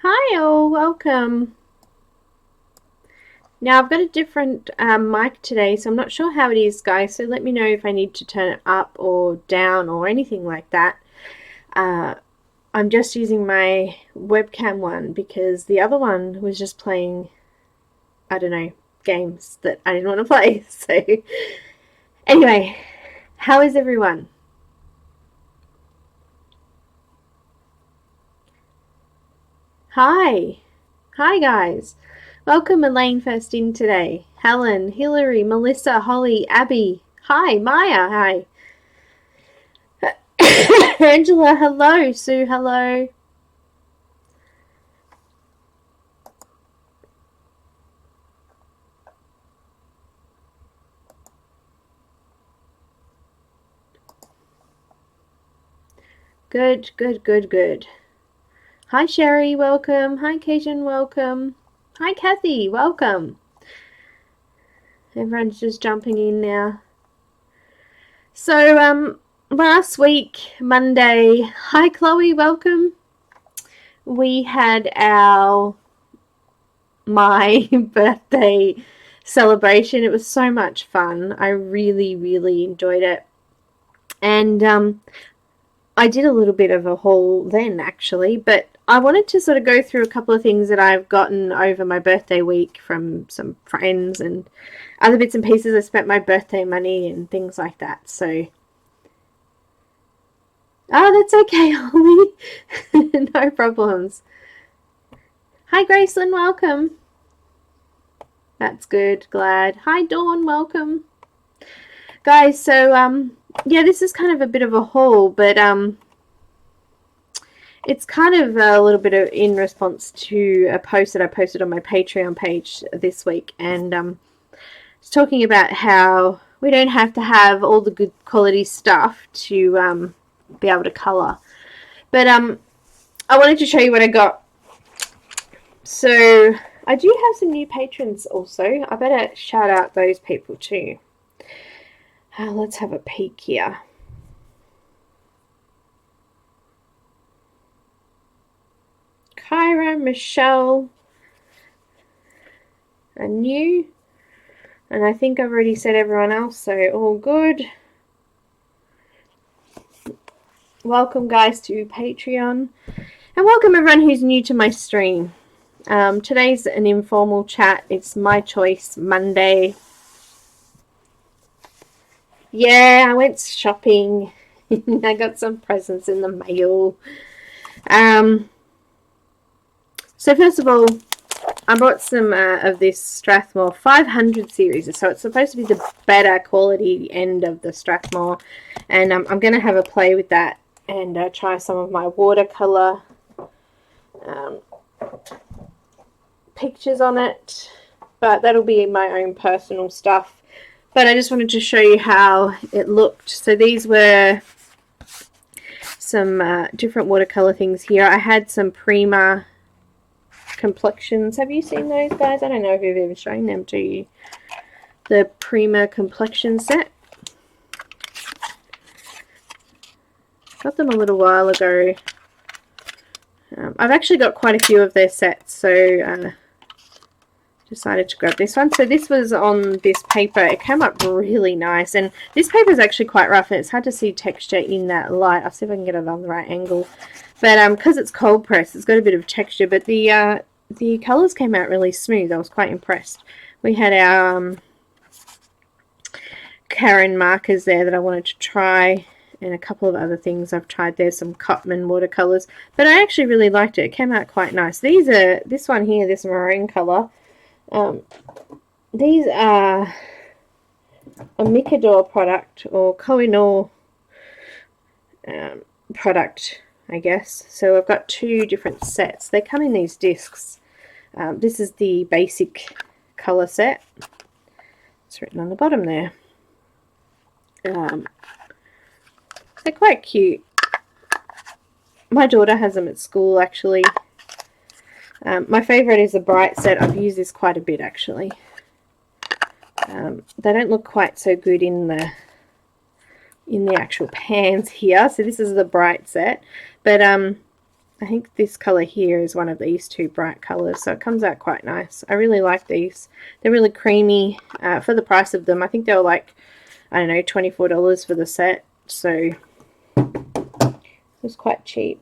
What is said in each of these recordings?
Hi all, welcome. Now I've got a different mic today, so I'm not sure how it is, guys, so let me know if I need to turn it up or down or anything like that. I'm just using my webcam one because the other one was just playing, I don't know, games that I didn't want to play. So anyway, how is everyone? Hi. Hi guys. Welcome Elaine first in today. Helen, Hillary, Melissa, Holly, Abby. Hi, Maya. Hi. Angela, hello. Sue, hello. Good, good, good, good. Hi, Sherry, welcome. Hi, Cajun, welcome. Hi, Kathy, welcome. Everyone's just jumping in now. So, last week, Monday, hi, Chloe, welcome. We had my birthday celebration. It was so much fun. I really, really enjoyed it. And I did a little bit of a haul then, actually, but I wanted to sort of go through a couple of things that I've gotten over my birthday week from some friends and other bits and pieces. I spent my birthday money and things like that. So, oh, that's okay, Holly. No problems. Hi, Graceland, welcome. That's good, glad. Hi, Dawn, welcome. Guys, so, yeah, this is kind of a bit of a haul, but it's kind of a little bit of in response to a post that I posted on my Patreon page this week, and it's talking about how we don't have to have all the good quality stuff to be able to colour. But I wanted to show you what I got. So I do have some new patrons also. I better shout out those people too. Let's have a peek here. Kyra, Michelle, are new. And I think I've already said everyone else, so all good. Welcome, guys, to Patreon. And welcome everyone who's new to my stream. Today's an informal chat. It's my choice Monday. Yeah, I went shopping. I got some presents in the mail. So first of all, I bought some of this Strathmore 500 series. So it's supposed to be the better quality end of the Strathmore. And I'm going to have a play with that and try some of my watercolor pictures on it. But that'll be my own personal stuff. But I just wanted to show you how it looked. So these were some different watercolor things here. I had some Prima complexions. Have you seen those, guys? I don't know if you've ever shown them to you. The Prima complexion set. Got them a little while ago. I've actually got quite a few of their sets, so decided to grab this one. So this was on this paper. It came up really nice, and this paper is actually quite rough and it's hard to see texture in that light. I'll see if I can get it on the right angle, but because it's cold pressed, it's got a bit of texture, but the colors came out really smooth. I was quite impressed. We had our Caran markers there that I wanted to try, and a couple of other things I've tried there, some Cotman watercolors, but I actually really liked it. It came out quite nice. These are, this one here, this maroon color, these are a Mikador product, or Kohinoor product, I guess. So I've got two different sets. They come in these discs. This is the basic color set. It's written on the bottom there. They're quite cute. My daughter has them at school, actually. My favourite is the bright set. I've used this quite a bit, actually. They don't look quite so good in the actual pans here. So this is the bright set. But I think this colour here is one of these two bright colours, so it comes out quite nice. I really like these. They're really creamy for the price of them. I think they were like, I don't know, $24 for the set, so it was quite cheap.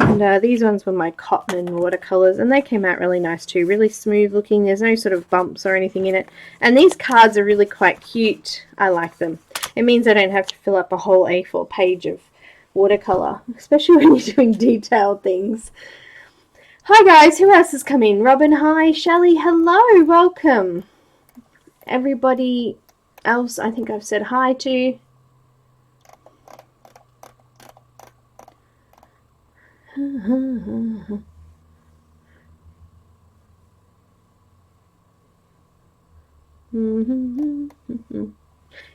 And these ones were my cotton watercolours, and they came out really nice too, really smooth looking. There's no sort of bumps or anything in it. And these cards are really quite cute. I like them. It means I don't have to fill up a whole A4 page of watercolour, especially when you're doing detailed things. Hi guys, who else has come in? Robin, hi. Shelley, hello, welcome. Everybody else I think I've said hi to.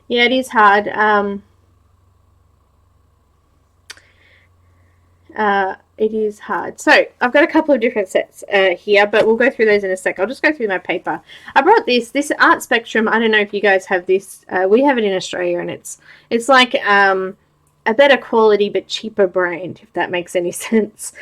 Yeah, it is hard. It is hard. So I've got a couple of different sets here, but we'll go through those in a sec. I'll just go through my paper. I brought this Art Spectrum. I don't know if you guys have this. We have it in Australia, and it's like a better quality but cheaper brand, if that makes any sense.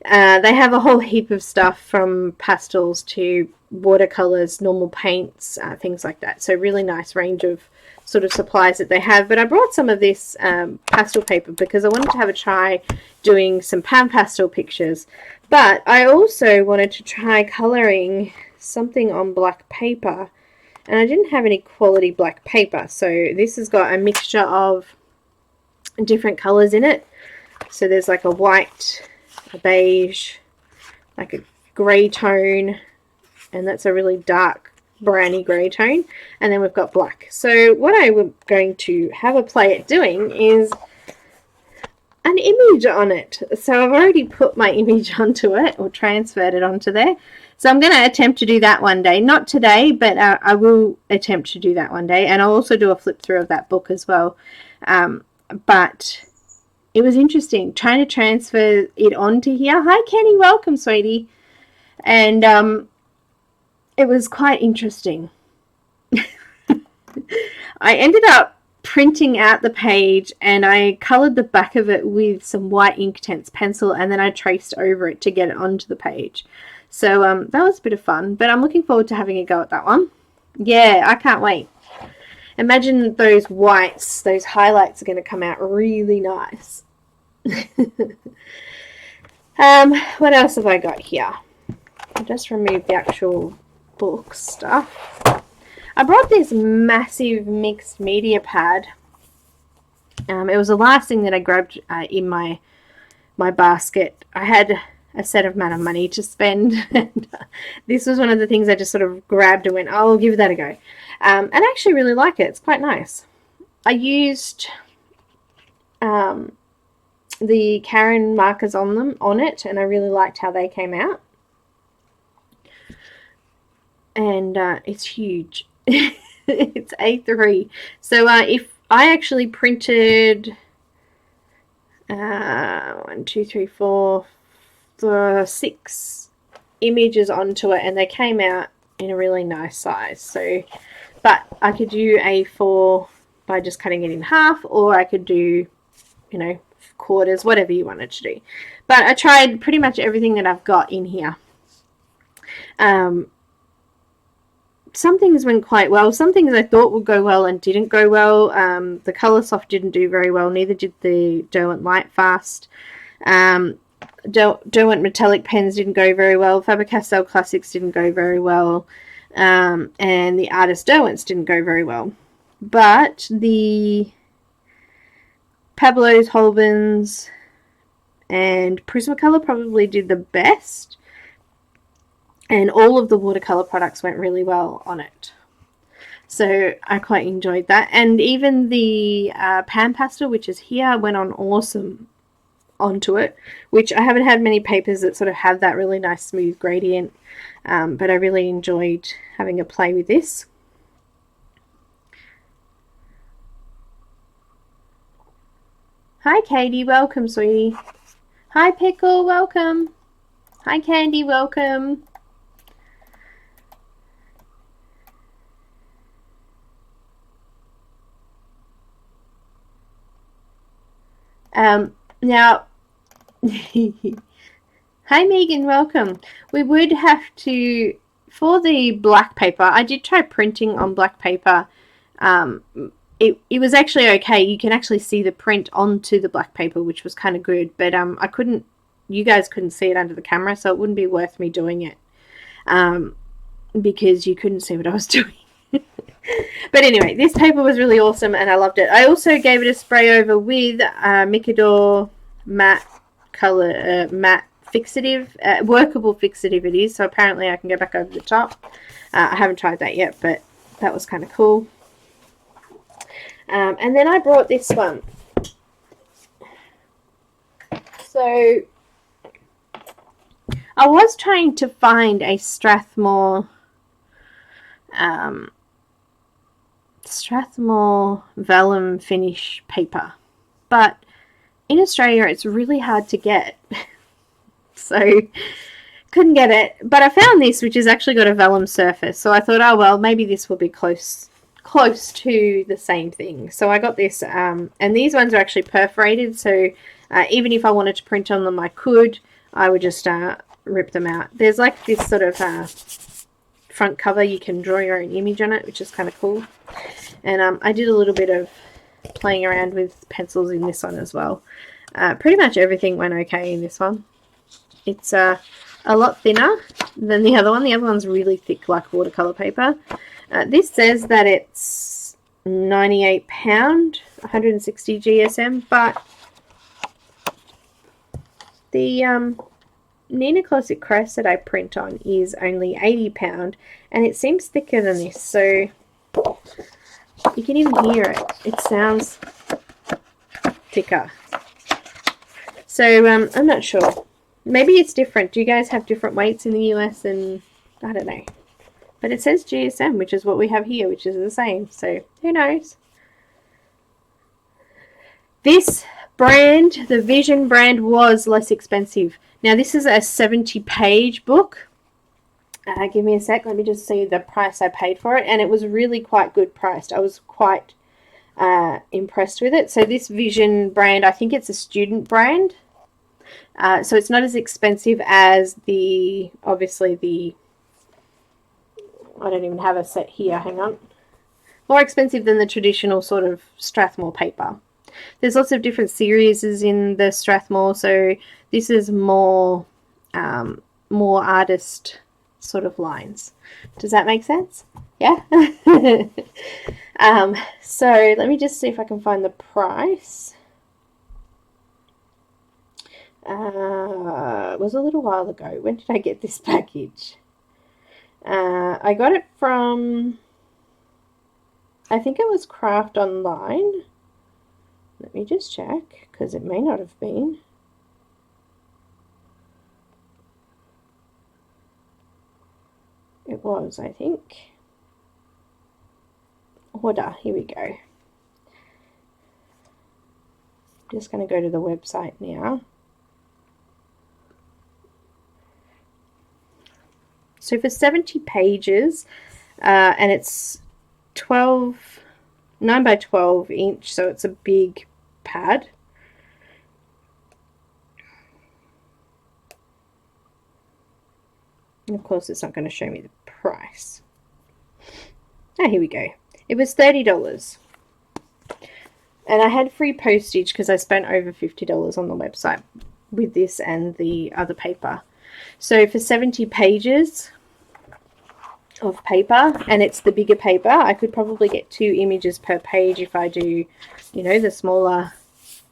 They have a whole heap of stuff from pastels to watercolors, normal paints, things like that. So really nice range of sort of supplies that they have. But I brought some of this pastel paper because I wanted to have a try doing some pan pastel pictures. But I also wanted to try colouring something on black paper, and I didn't have any quality black paper. So this has got a mixture of different colours in it. So there's like a white, a beige, like a grey tone, and that's a really dark browny grey tone, and then we've got black. So what I'm going to have a play at doing is an image on it. So I've already put my image onto it, or transferred it onto there. So I'm going to attempt to do that one day. Not today, but I will attempt to do that one day, and I'll also do a flip through of that book as well. But it was interesting trying to transfer it onto here. Hi Kenny, welcome sweetie. And it was quite interesting. I ended up printing out the page, and I coloured the back of it with some white Inktense pencil, and then I traced over it to get it onto the page. So that was a bit of fun, but I'm looking forward to having a go at that one. Yeah, I can't wait. Imagine those whites, those highlights are going to come out really nice. What else have I got here? I'll just remove the actual book stuff. I brought this massive mixed media pad. It was the last thing that I grabbed in my basket. I had a set amount of money to spend, and this was one of the things I just sort of grabbed and went, oh, I'll give that a go. And I actually really like it. It's quite nice. I used the Caran markers on it, and I really liked how they came out. And it's huge. It's A3. So if I actually printed 1, 2, 3, 4, 6 images onto it, and they came out in a really nice size. So, but I could do A4 by just cutting it in half, or I could do, you know, quarters, whatever you wanted to do. But I tried pretty much everything that I've got in here. Some things went quite well. Some things I thought would go well and didn't go well. The Colour Soft didn't do very well. Neither did the Derwent Lightfast. Derwent Metallic Pens didn't go very well. Faber-Castell Classics didn't go very well. And the Artist Derwents didn't go very well. But the Pablo's, Holbens, and Prismacolor probably did the best. And all of the watercolor products went really well on it. So I quite enjoyed that. And even the PanPastel, which is here, went on awesome onto it, which I haven't had many papers that sort of have that really nice smooth gradient. But I really enjoyed having a play with this. Hi Katie, welcome sweetie. Hi Pickle, welcome. Hi Candy, welcome. Now, hi Megan, welcome. We would have to, for the black paper, I did try printing on black paper. It was actually okay. You can actually see the print onto the black paper, which was kind of good, but I couldn't, you guys couldn't see it under the camera, so it wouldn't be worth me doing it, because you couldn't see what I was doing. But anyway, this paper was really awesome and I loved it. I also gave it a spray over with Micador matte color, matte fixative, workable fixative it is, so apparently I can go back over the top. I haven't tried that yet, but that was kind of cool. And then I brought this one. So I was trying to find a Strathmore vellum finish paper, but in Australia it's really hard to get. So couldn't get it, but I found this, which has actually got a vellum surface, so I thought, oh well, maybe this will be close to the same thing. So I got this, and these ones are actually perforated, so even if I wanted to print on them, I could. I would just rip them out. There's like this sort of front cover, you can draw your own image on it, which is kind of cool. And I did a little bit of playing around with pencils in this one as well. Pretty much everything went okay in this one. It's a lot thinner than the other one. The other one's really thick, like watercolor paper. This says that it's 98 pound, 160 GSM, but the Neenah Classic Crest that I print on is only 80 pound, and it seems thicker than this, so you can even hear it. It sounds thicker. So I'm not sure. Maybe it's different. Do you guys have different weights in the US? And I don't know. But it says GSM, which is what we have here, which is the same. So who knows? This brand, the Vision brand, was less expensive. Now this is a 70-page book. Give me a sec. Let me just see the price I paid for it. And it was really quite good priced. I was quite impressed with it. So this Vision brand, I think it's a student brand. So it's not as expensive as the, obviously the, I don't even have a set here, hang on. More expensive than the traditional sort of Strathmore paper. There's lots of different series in the Strathmore, so this is more more artist sort of lines. Does that make sense? Yeah? So let me just see if I can find the price. It was a little while ago. When did I get this package? I got it from, I think it was Craft Online. Let me just check, because it may not have been. It was, I think. Order, here we go. Just going to go to the website now. So for 70 pages, and it's 9 by 12 inch, so it's a big pad. And of course it's not going to show me the price. Ah, here we go. It was $30. And I had free postage because I spent over $50 on the website with this and the other paper. So for 70 pages of paper, and it's the bigger paper, I could probably get 2 images per page if I do, you know, the smaller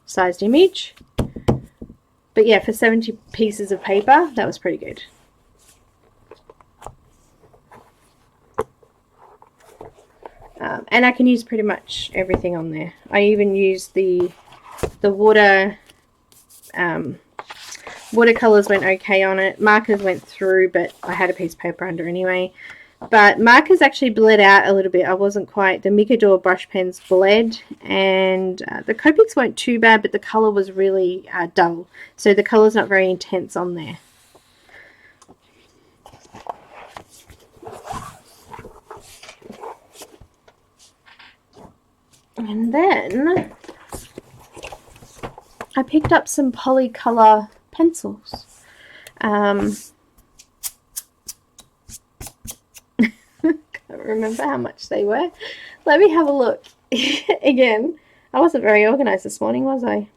sized image. But yeah, for 70 pieces of paper, that was pretty good. And I can use pretty much everything on there. I even used the watercolors went okay on it. Markers went through, but I had a piece of paper under anyway. But markers actually bled out a little bit. I wasn't quite, the Micador brush pens bled, and the Copics weren't too bad, but the colour was really dull. So the colour's not very intense on there. And then I picked up some Polycolor pencils. Can't remember how much they were. Let me have a look. Again, I wasn't very organized this morning, was I?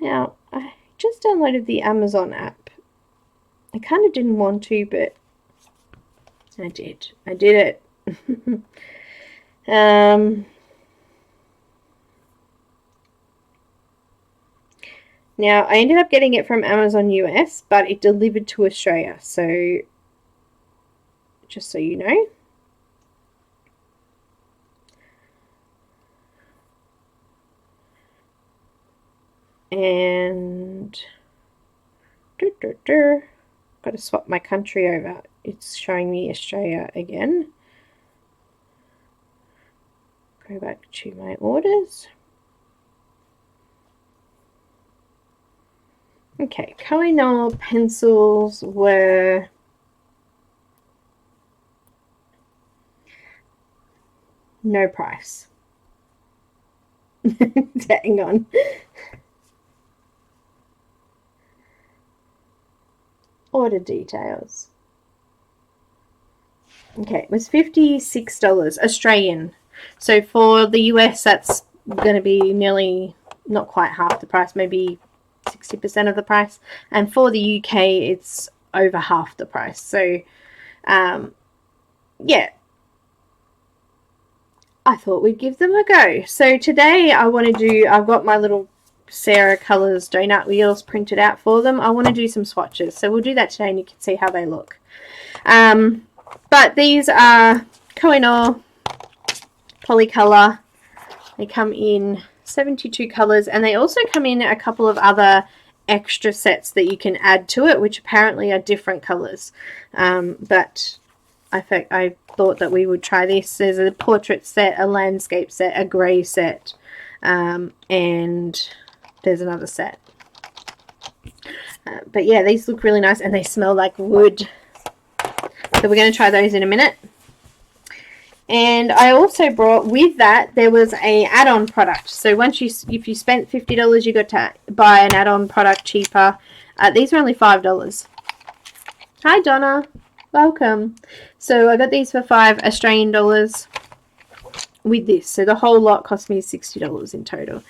Now, I just downloaded the Amazon app. I kind of didn't want to, but I did. I did it. Now, I ended up getting it from Amazon US, but it delivered to Australia, so just so you know. And got to swap my country over. It's showing me Australia again. Go back to my orders. Okay, Kohinoor pencils were no price. Hang on. Order details. Okay, it was $56 Australian. So for the US, that's going to be nearly, not quite half the price, maybe 60% of the price. And for the UK, it's over half the price. So, yeah. I thought we'd give them a go. So today I want to do, I've got my little Sarah Colours donut wheels printed out for them. I want to do some swatches. So we'll do that today and you can see how they look. But these are Kohinoor Polycolor. They come in 72 colours and they also come in a couple of other extra sets that you can add to it, which apparently are different colours. But I thought that we would try this. There's a portrait set, a landscape set, a grey set, and there's another set. But yeah, these look really nice and they smell like wood. So we're going to try those in a minute. And I also brought, with that, there was a add-on product. So once if you spent $50, you got to buy an add-on product cheaper. These are only $5. Hi, Donna. Welcome. So I got these for $5 Australian with this. So the whole lot cost me $60 in total.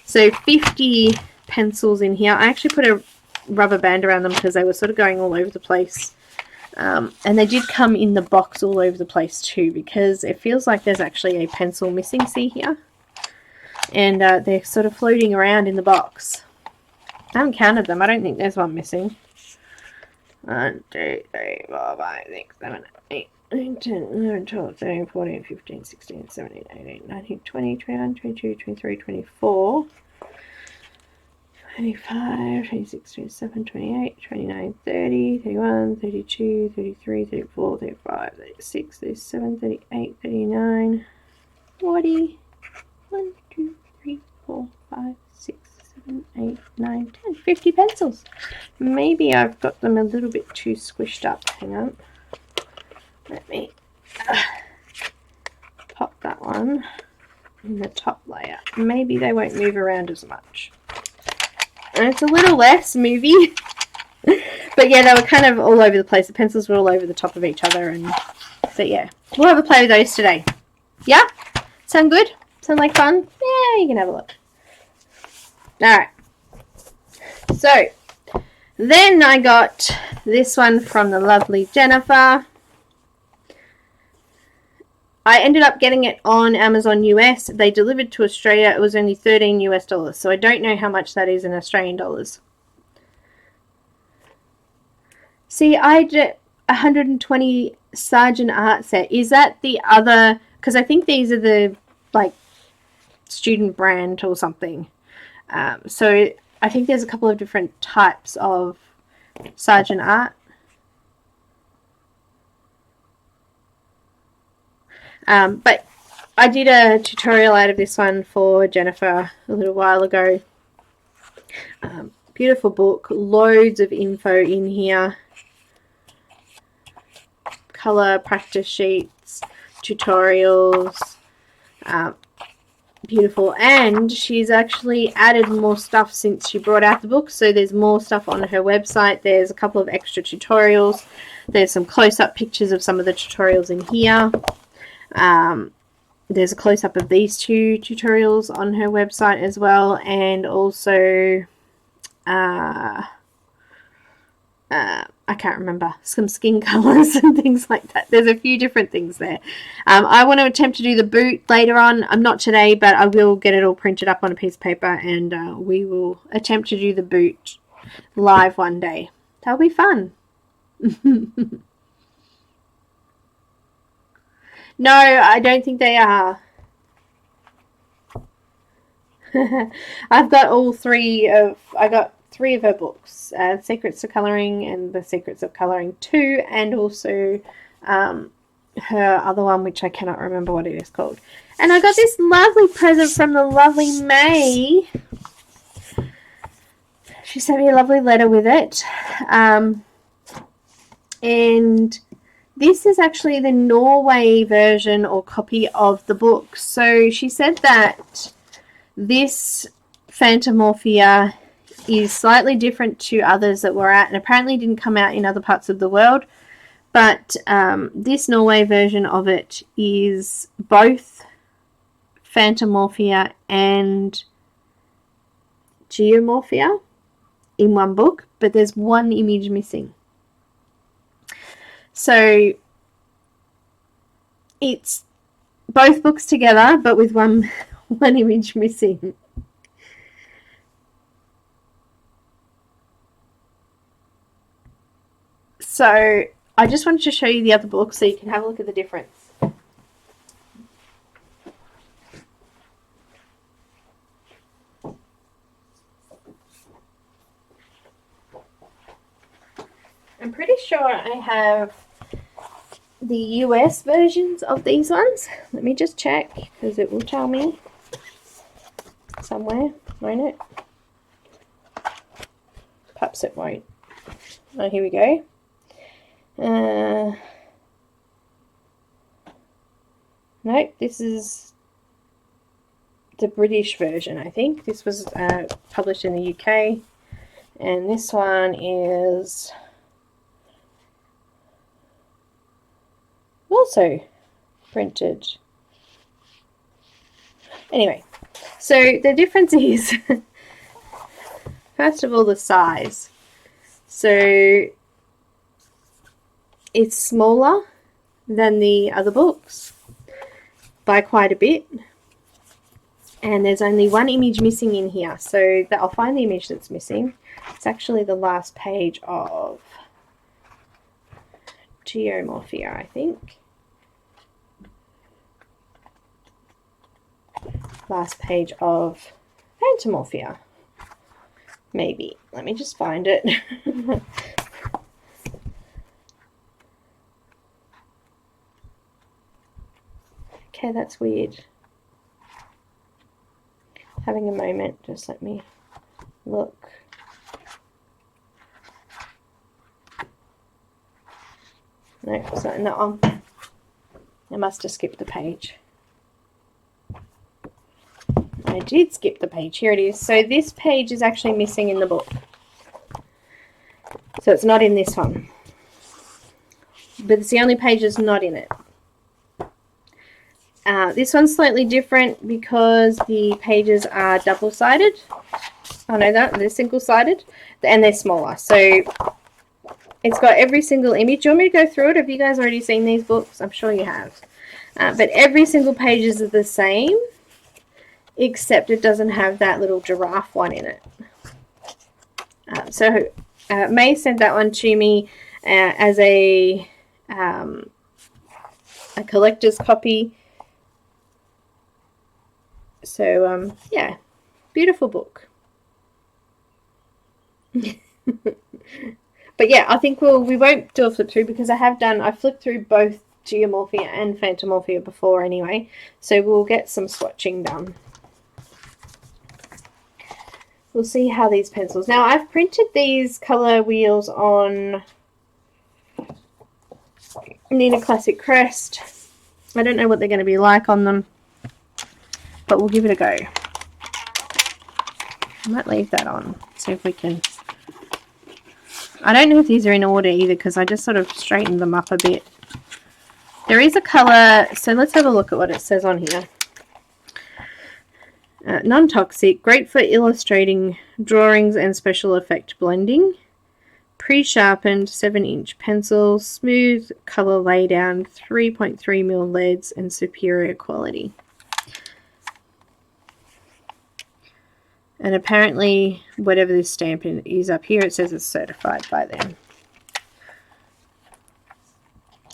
So 50 pencils in here. I actually put a rubber band around them because they were sort of going all over the place. And they did come in the box all over the place too, because it feels like there's actually a pencil missing, see here? And they're sort of floating around in the box. I haven't counted them. I don't think there's one missing. 1, 2, 3, 4, 5, 6, 7, 8, 9, 10, 11, 12, 13, 14, 15, 16, 17, 18, 19, 20, 21, 22, 23, 24, 25, 26, 27, 28, 29, 30, 31, 32, 33, 34, 35, 36, 37, 38, 39, 40, 1, 2, 3, 4, 5, 6, 7, 8, 9, 10, 50 pencils. Maybe I've got them a little bit too squished up. Hang on. Let me pop that one in the top layer. Maybe they won't move around as much. And it's a little less movie. But yeah, they were kind of all over the place. The pencils were all over the top of each other. And so yeah, we'll have a play with those today. Yeah? Sound good? Sound like fun? Yeah, you can have a look. Alright. So, then I got this one from the lovely Jennifer. I ended up getting it on Amazon US. They delivered to Australia. It was only $13 US. So I don't know how much that is in Australian dollars. See, I did 120 Sargent Art set. Is that the other? Because I think these are the like student brand or something. So I think there's a couple of different types of Sargent Art. But I did a tutorial out of this one for Jennifer a little while ago. Beautiful book, loads of info in here. Colour practice sheets, tutorials. beautiful. And she's actually added more stuff since she brought out the book, so there's more stuff on her website. There's a couple of extra tutorials. There's some close-up pictures of some of the tutorials in here. There's a close-up of these two tutorials on her website as well, and also I can't remember, some skin colours and things like that. There's a few different things there. I want to attempt to do the boot later on. I'm not today, but I will get it all printed up on a piece of paper, and we will attempt to do the boot live one day. That'll be fun. No, I don't think they are. I got three of her books, Secrets of Colouring and The Secrets of Colouring 2, and also her other one, which I cannot remember what it is called. And I got this lovely present from the lovely May. She sent me a lovely letter with it. And this is actually the Norway version or copy of the book. So she said that this Phantomorphia is slightly different to others that were out, and apparently didn't come out in other parts of the world. But this Norway version of it is both Phantomorphia and Geomorphia in one book, but there's one image missing. So it's both books together, but with one image missing. So I just wanted to show you the other book so you can have a look at the difference. I'm pretty sure I have the US versions of these ones. Let me just check, because it will tell me somewhere, won't it? Perhaps it won't. Oh, here we go. Nope, this is the British version, I think. This was published in the UK, and this one is also printed. Anyway, so the difference is, first of all, the size. So it's smaller than the other books by quite a bit, and there's only one image missing in here, so I'll find the image that's missing. It's actually the last page of Geomorphia, I think. Last page of Phantomorphia, maybe. Let me just find it. Okay, that's weird. Having a moment, just let me look. No, it's not in that one. I must have skipped the page. I did skip the page. Here it is. So this page is actually missing in the book. So it's not in this one. But it's the only page that's not in it. This one's slightly different because the pages are double-sided. Oh no, they're single-sided. And they're smaller. So it's got every single image. Do you want me to go through it? Have you guys already seen these books? I'm sure you have. But every single page is the same, except it doesn't have that little giraffe one in it. So May sent that one to me as a collector's copy. So yeah, beautiful book. But yeah, I think we won't do a flip through because I flipped through both Geomorphia and Phantomorphia before anyway, so we'll get some swatching done. We'll see how these pencils. Now I've printed these colour wheels on Neenah Classic Crest. I don't know what they're going to be like on them, but we'll give it a go. I might leave that on, see if we can. I don't know if these are in order either because I just sort of straightened them up a bit. There is a colour, so let's have a look at what it says on here. Non-toxic, great for illustrating drawings and special effect blending. Pre-sharpened 7-inch pencils, smooth colour laydown, 3.3mm leads and superior quality. And apparently, whatever this stamp is up here, it says it's certified by them.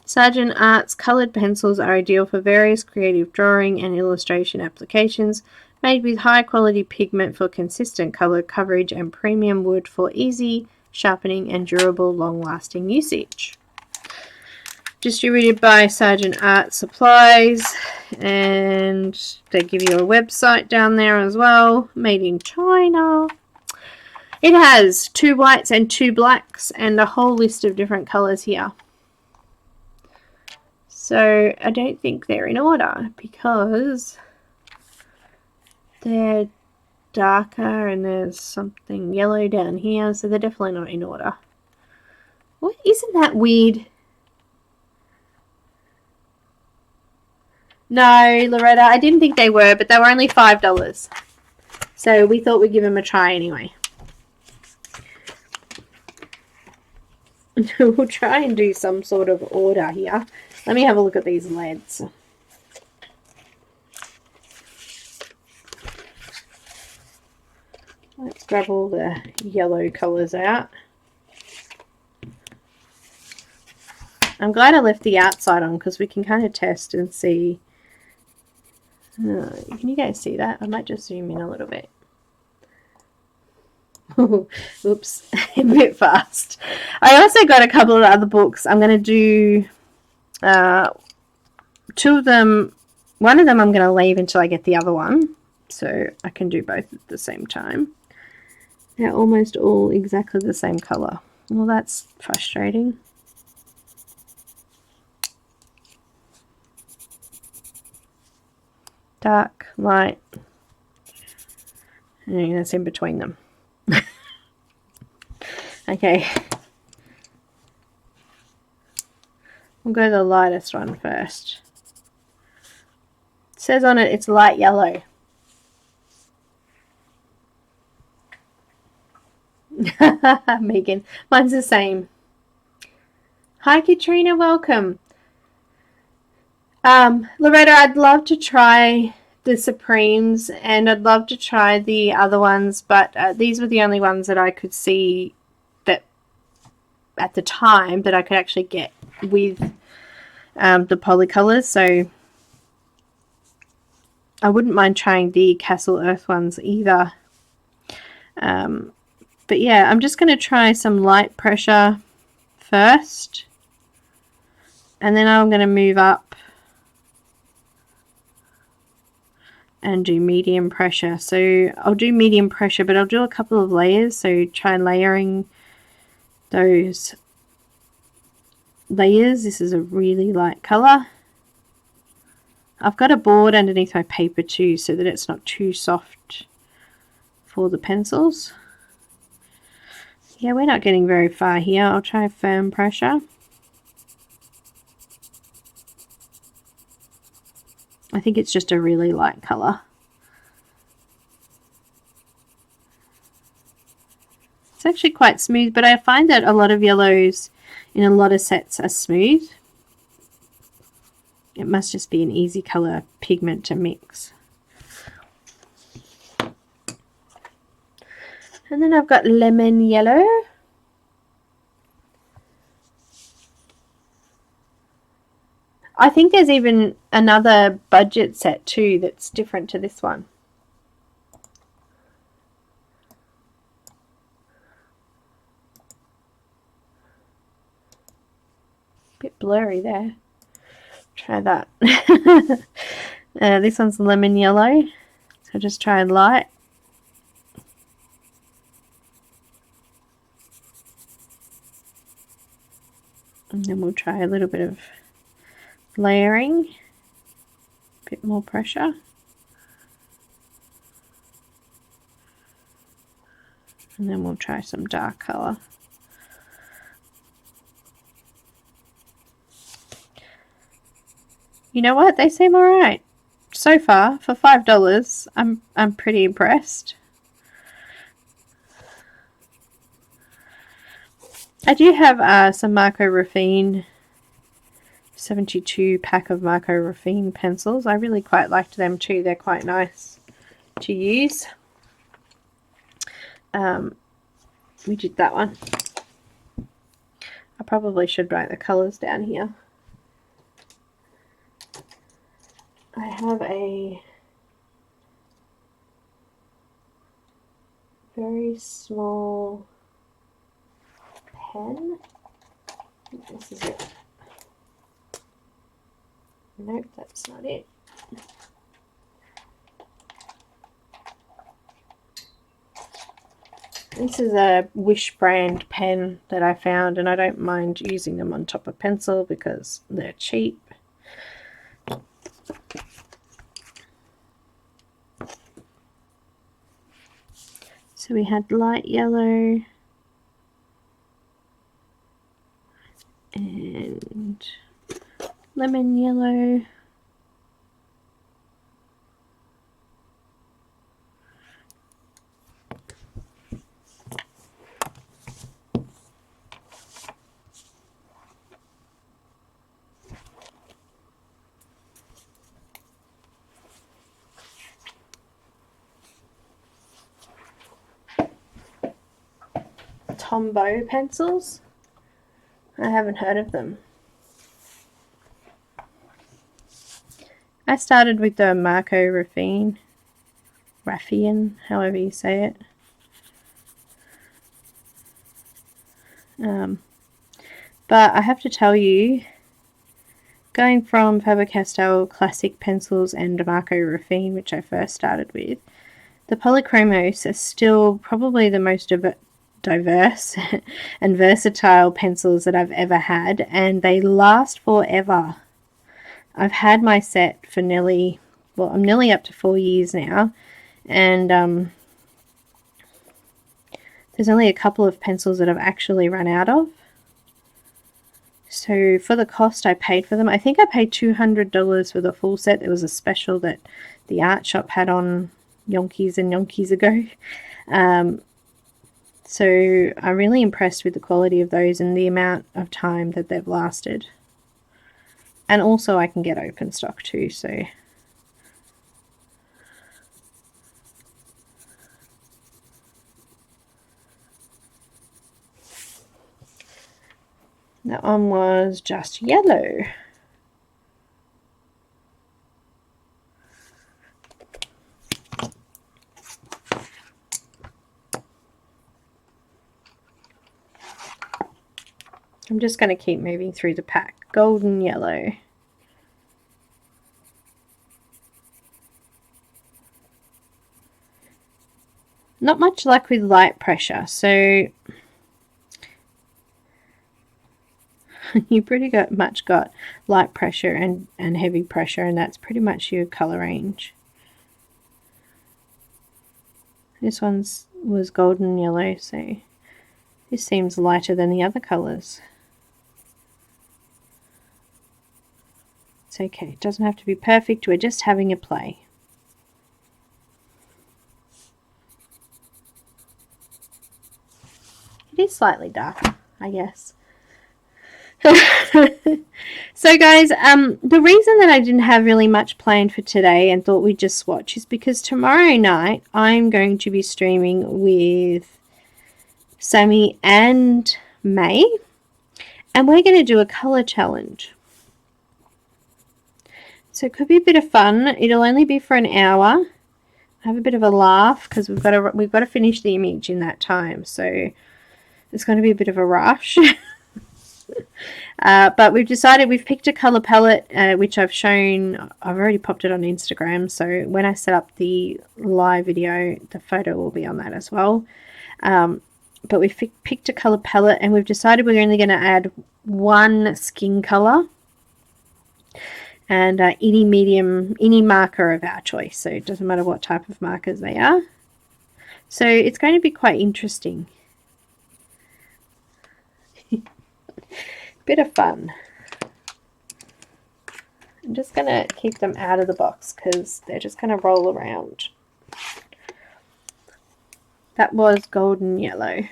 Sargent Art's coloured pencils are ideal for various creative drawing and illustration applications, made with high quality pigment for consistent colour coverage and premium wood for easy sharpening and durable long-lasting usage. Distributed by Sargent Art Supplies, and they give you a website down there as well. Made in China. It has 2 whites and 2 blacks and a whole list of different colours here. So I don't think they're in order because they're darker and there's something yellow down here, so they're definitely not in order. What? Isn't that weird? No, Loretta, I didn't think they were, but they were only $5. So we thought we'd give them a try anyway. We'll try and do some sort of order here. Let me have a look at these leads. Let's grab all the yellow colours out. I'm glad I left the outside on because we can kind of test and see. Can you guys see that? I might just zoom in a little bit. Oops, a bit fast. I also got a couple of other books. I'm going to do 2 of them. One of them I'm going to leave until I get the other one, so I can do both at the same time. They're almost all exactly the same colour. Well, that's frustrating. Dark, light, and that's in between them. Okay, we'll go the lightest one first. It says on it it's light yellow. Megan, mine's the same. Hi Katrina, welcome. Loretta, I'd love to try the Supremes and I'd love to try the other ones, but these were the only ones that I could see that at the time that I could actually get with the Polycolors, so I wouldn't mind trying the Castle Earth ones either. But yeah, I'm just going to try some light pressure first, and then I'm going to move up and do medium pressure. So I'll do medium pressure, but I'll do a couple of layers, so try layering those layers. This is a really light color. I've got a board underneath my paper too, so that it's not too soft for the pencils. Yeah, we're not getting very far here. I'll try firm pressure. I think it's just a really light color. It's actually quite smooth, but I find that a lot of yellows in a lot of sets are smooth. It must just be an easy color pigment to mix. And then I've got lemon yellow. I think there's even another budget set too that's different to this one. Bit blurry there. Try that. This one's lemon yellow. So just try light. And then we'll try a little bit of layering, a bit more pressure. And then we'll try some dark colour. You know what? They seem alright. So far, for $5, I'm pretty impressed. I do have some Marco Raffine 72 pack of Marco Raffine pencils. I really quite liked them too. They're quite nice to use. We did that one. I probably should write the colours down here. I have a very small pen. This is it. Nope, that's not it. This is a Wish brand pen that I found, and I don't mind using them on top of pencil because they're cheap. So we had light yellow and lemon yellow. Tombow pencils. I haven't heard of them. I started with the Marco Raffine, however you say it. But I have to tell you, going from Faber-Castell classic pencils and Marco Raffine, which I first started with, the Polychromos are still probably the most diverse and versatile pencils that I've ever had, and they last forever. I've had my set for nearly, well, I'm nearly up to 4 years now, and there's only a couple of pencils that I've actually run out of. So for the cost I paid for them, I think I paid $200 for the full set. There was a special that the art shop had on yonkies and yonkies ago. So I'm really impressed with the quality of those and the amount of time that they've lasted. And also I can get open stock too, so that one was just yellow. I'm just going to keep moving through the pack. Golden yellow. Not much luck with light pressure, so you pretty much got light pressure and heavy pressure, and that's pretty much your color range. This one's was golden yellow, so this seems lighter than the other colors. It's okay, it doesn't have to be perfect, we're just having a play. It is slightly darker, I guess. So guys, the reason that I didn't have really much planned for today and thought we'd just swatch is because tomorrow night I'm going to be streaming with Sammy and May, and we're going to do a color challenge. So it could be a bit of fun. It'll only be for an hour. Have a bit of a laugh because we've got to finish the image in that time. So it's going to be a bit of a rush. But we've decided, we've picked a color palette, which I've shown. I've already popped it on Instagram. So when I set up the live video, the photo will be on that as well. But we've picked a color palette, and we've decided we're only going to add one skin color and any marker of our choice. So it doesn't matter what type of markers they are. So it's going to be quite interesting. Bit of fun. I'm just going to keep them out of the box because they're just going to roll around. That was golden yellow.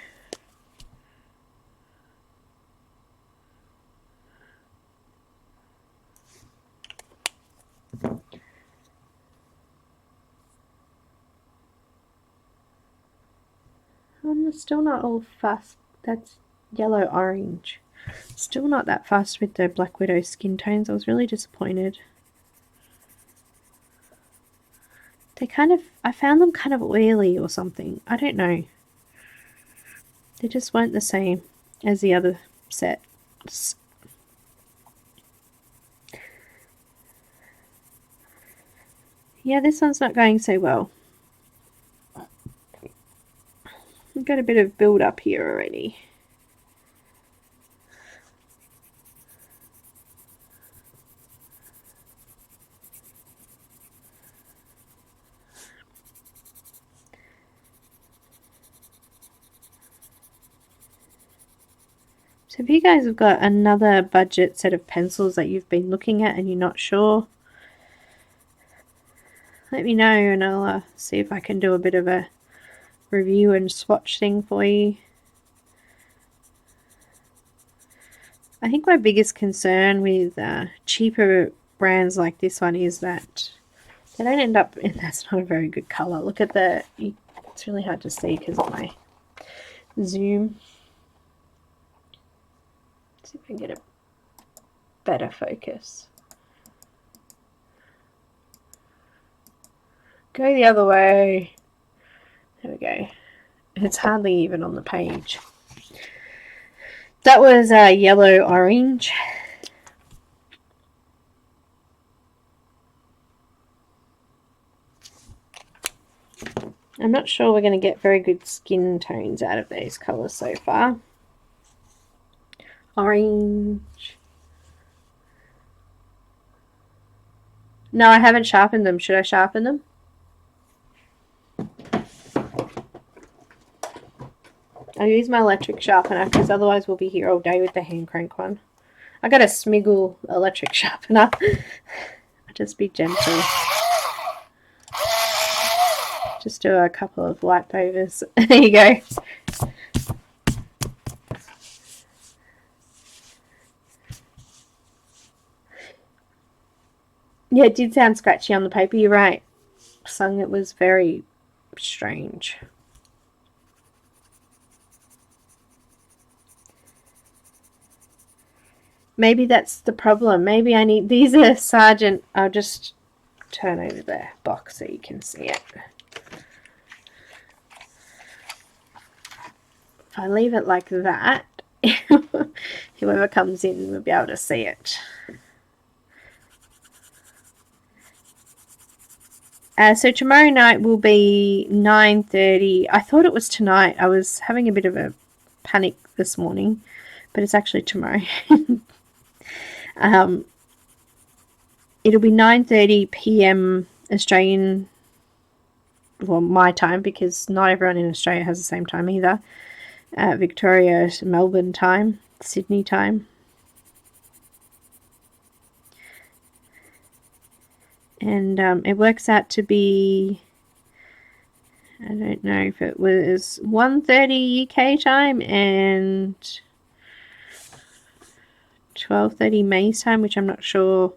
I'm still not all fast. That's yellow orange. Still not that fast with the Black Widow skin tones. I was really disappointed. They kind of, I found them kind of oily or something. I don't know. They just weren't the same as the other sets. Yeah, this one's not going so well. I've got a bit of build up here already. So if you guys have got another budget set of pencils that you've been looking at and you're not sure, let me know and I'll see if I can do a bit of a review and swatch thing for you. I think my biggest concern with cheaper brands like this one is that they don't end up, and that's not a very good color. Look at the, it's really hard to see because of my zoom. Let's see if I can get a better focus. Go the other way. There we go. It's hardly even on the page. That was yellow orange. I'm not sure we're going to get very good skin tones out of these colours so far. Orange. No, I haven't sharpened them. Should I sharpen them? I'll use my electric sharpener because otherwise we'll be here all day with the hand crank one. I got a Smiggle electric sharpener. I'll just be gentle. Just do a couple of wipe overs. There you go. Yeah, it did sound scratchy on the paper. You're right. Sung, it was very strange. Maybe that's the problem. Maybe I need, these are Sargent, I'll just turn over the box so you can see it. If I leave it like that, whoever comes in will be able to see it. So tomorrow night will be 9:30. I thought it was tonight. I was having a bit of a panic this morning, but it's actually tomorrow. It'll be 9:30 p.m. Australian, well, my time, because not everyone in Australia has the same time either. Victoria, Melbourne time, Sydney time. And it works out to be, I don't know if it was 1:30 UK time and 12:30 May's time, which I'm not sure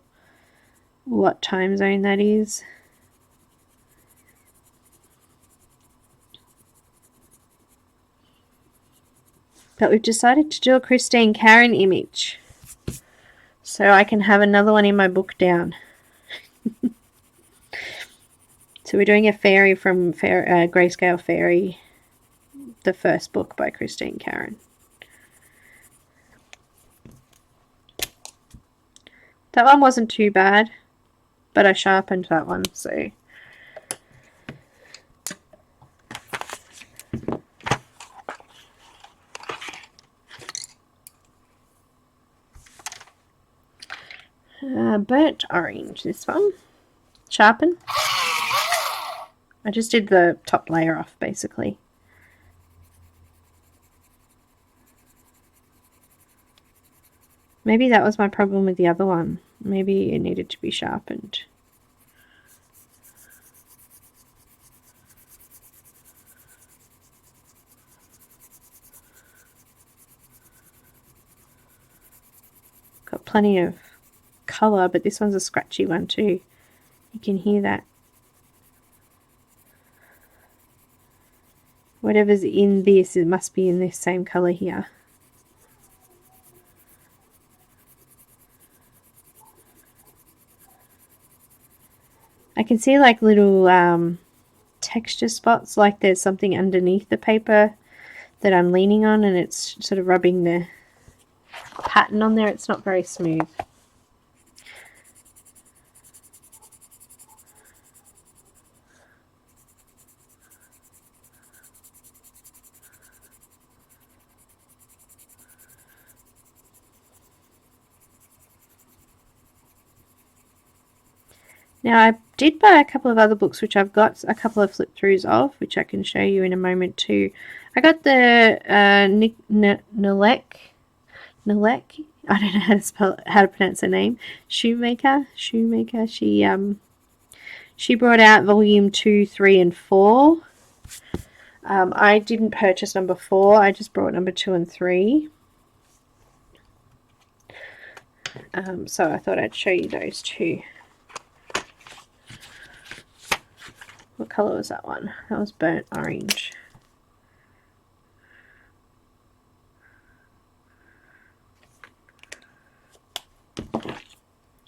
what time zone that is. But we've decided to do a Christine Caran image, so I can have another one in my book down. So we're doing a fairy from Grayscale Fairy, the first book by Christine Caran. That one wasn't too bad, but I sharpened that one, so. Burnt orange, this one. Sharpen. I just did the top layer off basically. Maybe that was my problem with the other one. Maybe it needed to be sharpened. Got plenty of colour, but this one's a scratchy one too. You can hear that. Whatever's in this, it must be in this same colour here. I can see like little texture spots, like there's something underneath the paper that I'm leaning on and it's sort of rubbing the pattern on there. It's not very smooth. Now I did buy a couple of other books which I've got a couple of flip throughs of, which I can show you in a moment too. I got the Nelleke, I don't know how to pronounce her name, Shoemaker. She brought out volume 2, 3 and 4. I didn't purchase number 4, I just brought number 2 and 3. So I thought I'd show you those two. What colour was that one? That was burnt orange.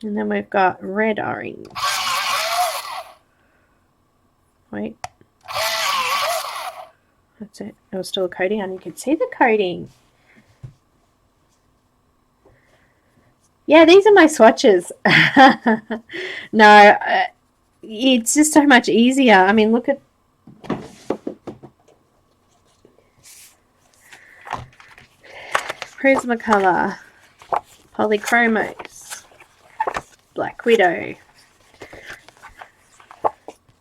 And then we've got red orange. Wait. That's it. There was still a coating on. You could see the coating. Yeah, these are my swatches. No, it's just so much easier. I mean, look at Prismacolor, Polychromos, Black Widow,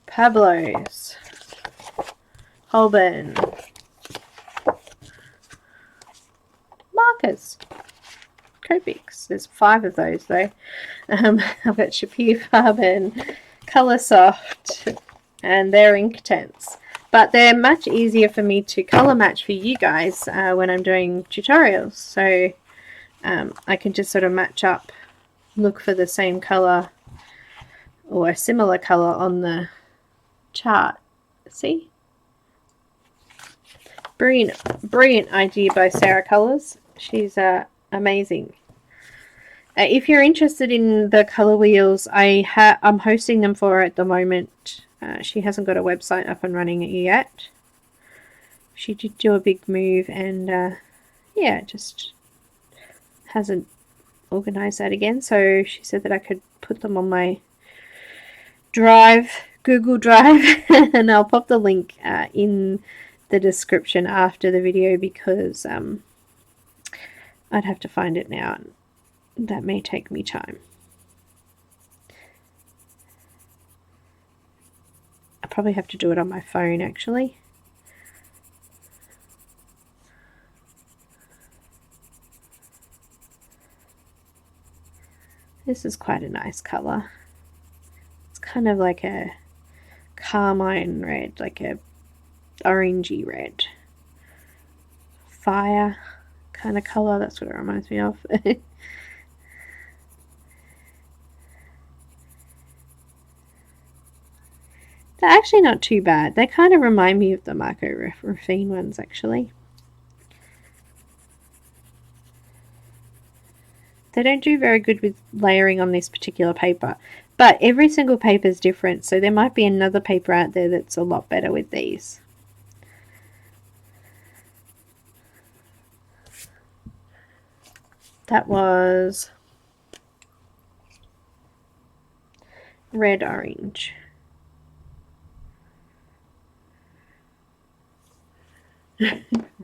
Pablo's, Holborn, markers, Copics. There's 5 of those though. I've got Shapir Faber and Colour Soft, and they're Inktense. But they're much easier for me to colour match for you guys when I'm doing tutorials. So I can just sort of match up, look for the same colour or a similar colour on the chart. See? Brilliant idea by Sarah Colours. She's amazing. If you're interested in the colour wheels, I'm hosting them for her at the moment. She hasn't got a website up and running yet. She did do a big move and yeah, just hasn't organised that again. So she said that I could put them on my Drive, Google Drive, and I'll pop the link in the description after the video because I'd have to find it now. That may take me time. I probably have to do it on my phone actually. This is quite a nice colour. It's kind of like a carmine red, like a orangey red. Fire kind of colour, that's what it reminds me of. They're actually not too bad. They kind of remind me of the Marco Ruffin ones actually. They don't do very good with layering on this particular paper, but every single paper is different, so there might be another paper out there that's a lot better with these. That was red orange.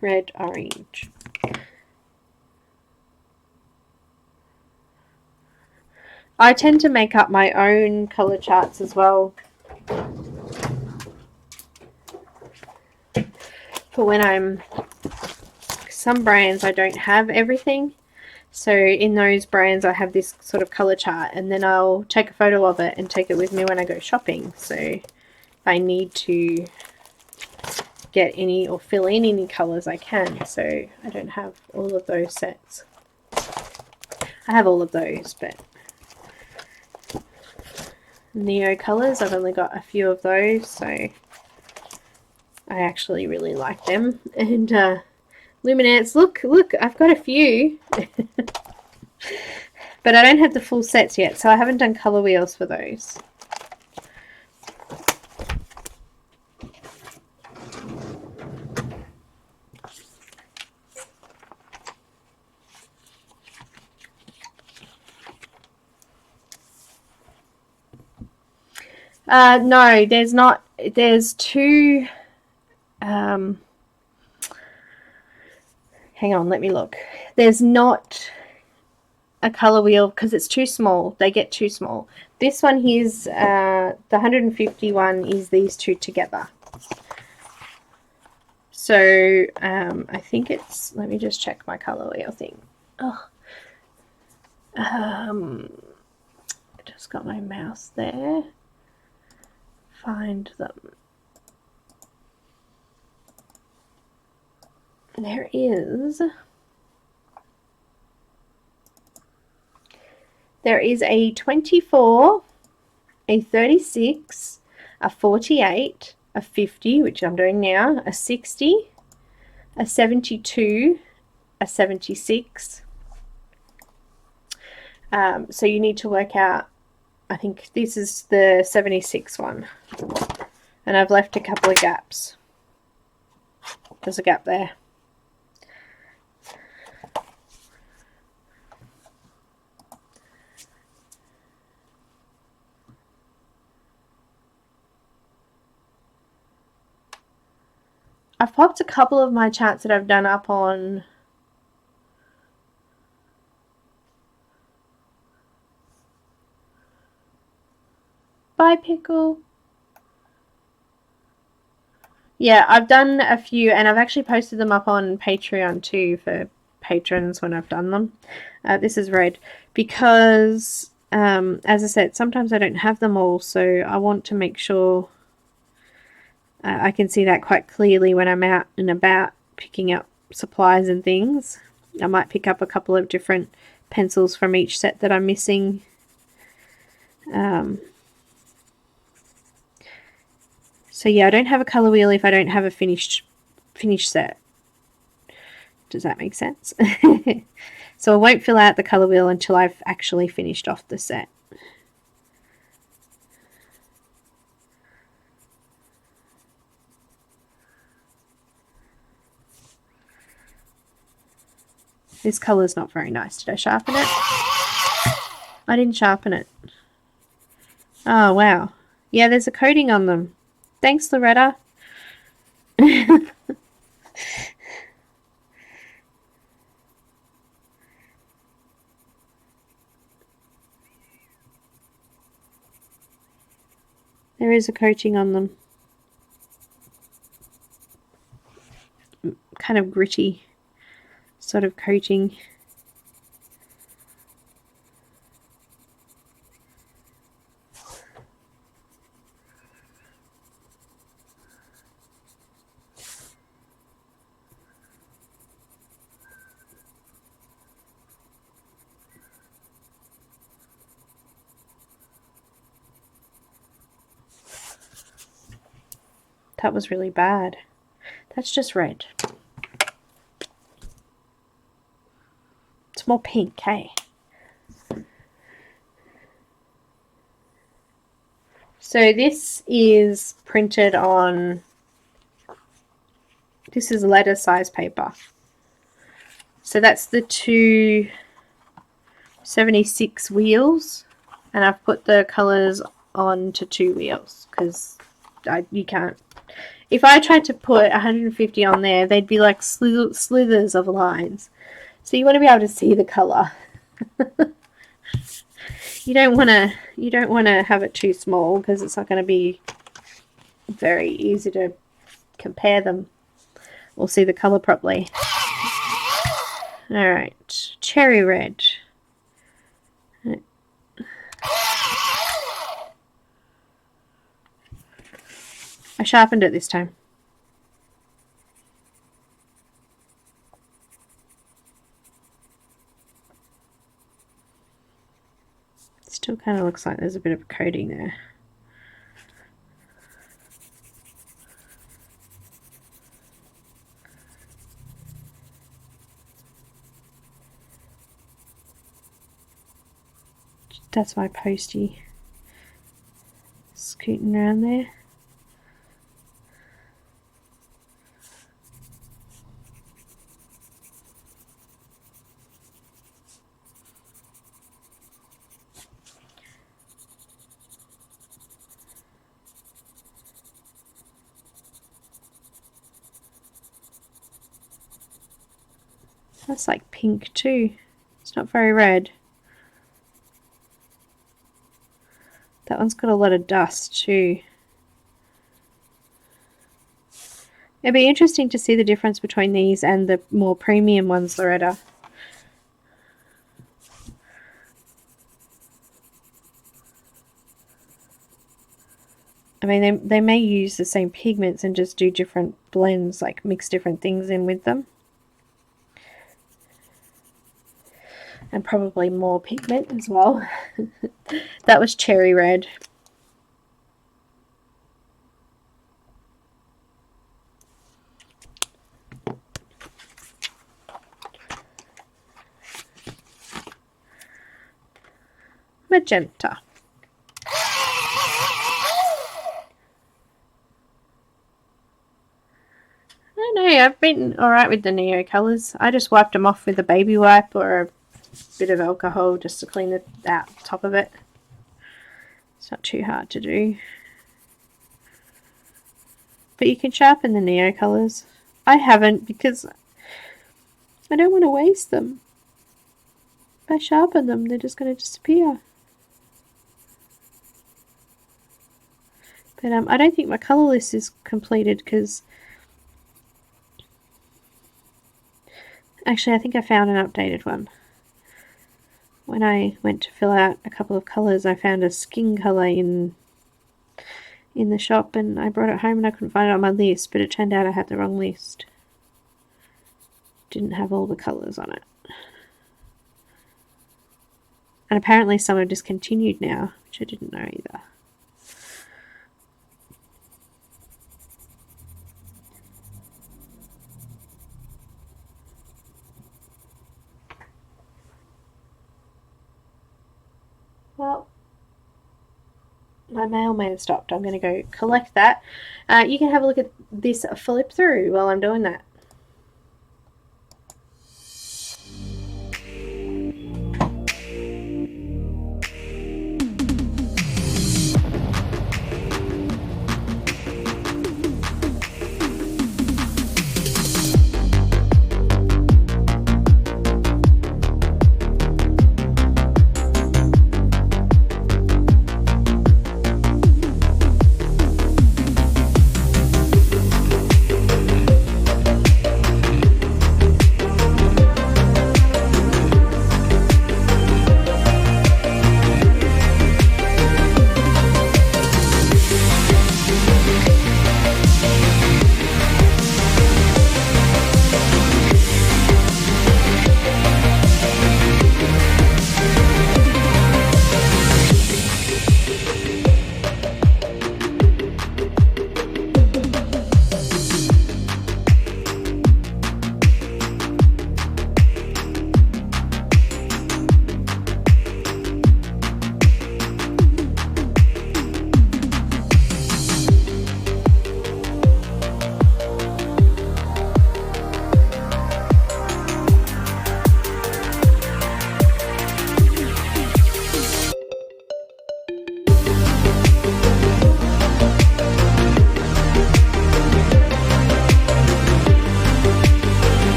Red orange. I tend to make up my own color charts as well. for when I'm, some brands I don't have everything, so in those brands I have this sort of color chart, and then I'll take a photo of it and take it with me when I go shopping, so if I need to get any or fill in any colors I can. So I don't have all of those sets. I have all of those, but Neo colors, I've only got a few of those, so I actually really like them. And Luminance, look, I've got a few. But I don't have the full sets yet, so I haven't done color wheels for those. No, there's not. There's two. Hang on, let me look. There's not a color wheel because it's too small. They get too small. This one here's the 150 one is these two together. So I think it's, let me just check my color wheel thing. Oh. I just got my mouse there. Find them. There is a 24, a 36, a 48, a 50, which I'm doing now, a 60, a 72, a 76. So you need to work out, I think this is the 76 one, and I've left a couple of gaps. There's a gap there. I've popped a couple of my charts that I've done up on Bye Pickle. Yeah, I've done a few, and I've actually posted them up on Patreon too for patrons when I've done them. This is red because, as I said, sometimes I don't have them all, so I want to make sure I can see that quite clearly when I'm out and about picking up supplies and things. I might pick up a couple of different pencils from each set that I'm missing. So yeah, I don't have a color wheel if I don't have a finished set. Does that make sense? So I won't fill out the color wheel until I've actually finished off the set. This color is not very nice. Did I sharpen it? I didn't sharpen it. Oh, wow. Yeah, there's a coating on them. Thanks, Loretta. There is a coating on them. Kind of gritty sort of coating. That was really bad. That's just red. It's more pink, hey? So this is printed on, this is letter size paper. So that's the 276 wheels, and I've put the colors onto 2 wheels because you can't. If I tried to put 150 on there, they'd be like slithers of lines. So you want to be able to see the color. You don't want to have it too small because it's not going to be very easy to compare them. or see the colour properly. Alright, cherry red. I sharpened it this time. Still kind of looks like there's a bit of coating there. That's my postie scooting around there. That's like pink too. It's not very red. That one's got a lot of dust too. It'd be interesting to see the difference between these and the more premium ones, Loretta. I mean, they may use the same pigments and just do different blends, like mix different things in with them. And probably more pigment as well. That was cherry red. Magenta. I don't know, I've been alright with the Neo colours. I just wiped them off with a baby wipe or a bit of alcohol just to clean the top of it. It's not too hard to do. But you can sharpen the Neo colours. I haven't because I don't want to waste them. If I sharpen them, they're just going to disappear. But I don't think my colour list is completed because actually I think I found an updated one. When I went to fill out a couple of colours, I found a skin colour in the shop and I brought it home and I couldn't find it on my list, but it turned out I had the wrong list. Didn't have all the colours on it. And apparently some are discontinued now, which I didn't know either. Well, my mail may have stopped. I'm going to go collect that. You can have a look at this flip through while I'm doing that.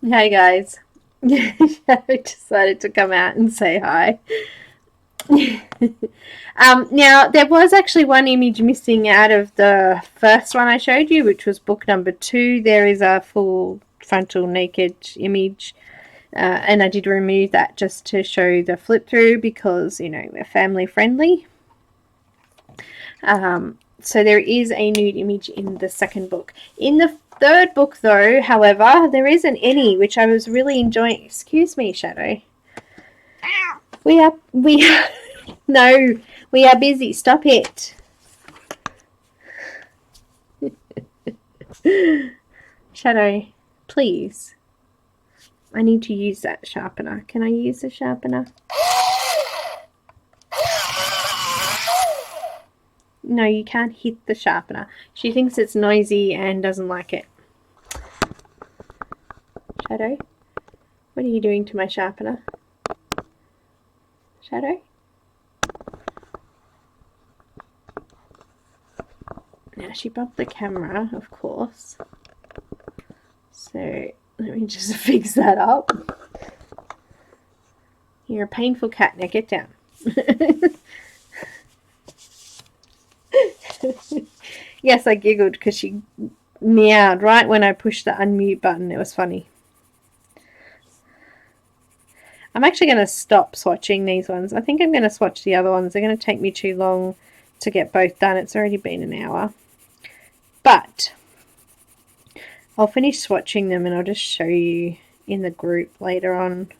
Hey guys. I decided to come out and say hi. Now, there was actually one image missing out of the first one I showed you, which was book number 2. There is a full frontal naked image, and I did remove that just to show the flip through because, you know, we're family friendly. So there is a nude image in the second book. In the third book, though, however, there isn't any, which I was really enjoying. Excuse me, Shadow. No, we are busy. Stop it. Shadow, please. I need to use that sharpener. Can I use the sharpener? No, you can't hit the sharpener. She thinks it's noisy and doesn't like it. Shadow, what are you doing to my sharpener? Shadow? Now she bumped the camera, of course. So let me just fix that up. You're a painful cat. Now get down. Yes, I giggled because she meowed right when I pushed the unmute button. It was funny. I'm actually going to stop swatching these ones. I think I'm going to swatch the other ones. They're going to take me too long to get both done. It's already been an hour. But I'll finish swatching them and I'll just show you in the group later on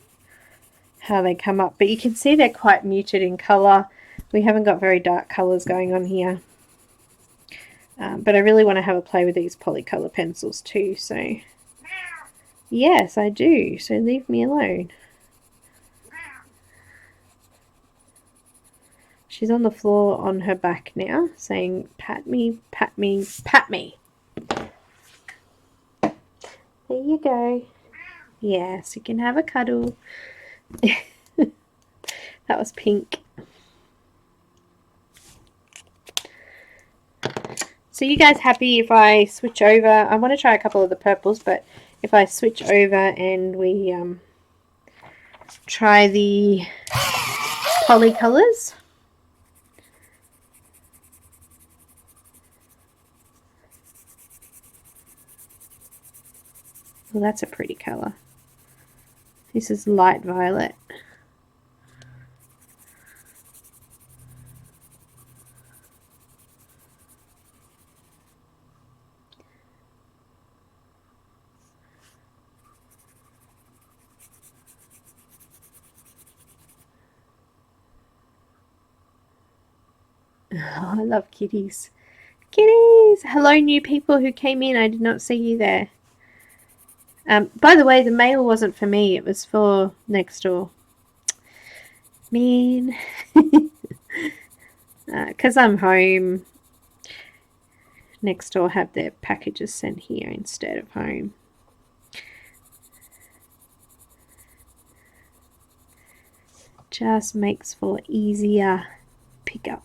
how they come up. But you can see they're quite muted in colour. We haven't got very dark colours going on here. But I really want to have a play with these Polycolor pencils too. So yes, I do. So leave me alone. She's on the floor on her back now, saying, pat me, pat me, pat me. There you go. Yes, you can have a cuddle. That was pink. So you guys happy if I switch over? I want to try a couple of the purples, but if I switch over and we try the Polycolors. Well, that's a pretty colour. This is light violet. Oh, I love kitties. Kitties! Hello, new people who came in. I did not see you there. By the way, the mail wasn't for me. It was for next door. Man. Because I'm home. Next door have their packages sent here instead of home. Just makes for easier pickup.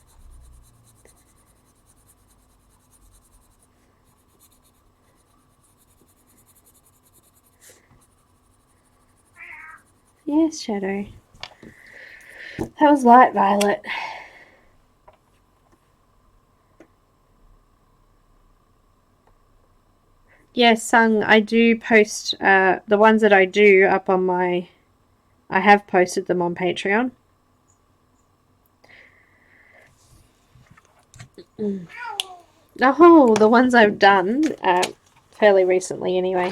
Yes, Shadow. That was light violet. Yes, Sung, I do post the ones that I do up on my... I have posted them on Patreon. Oh, the ones I've done fairly recently anyway.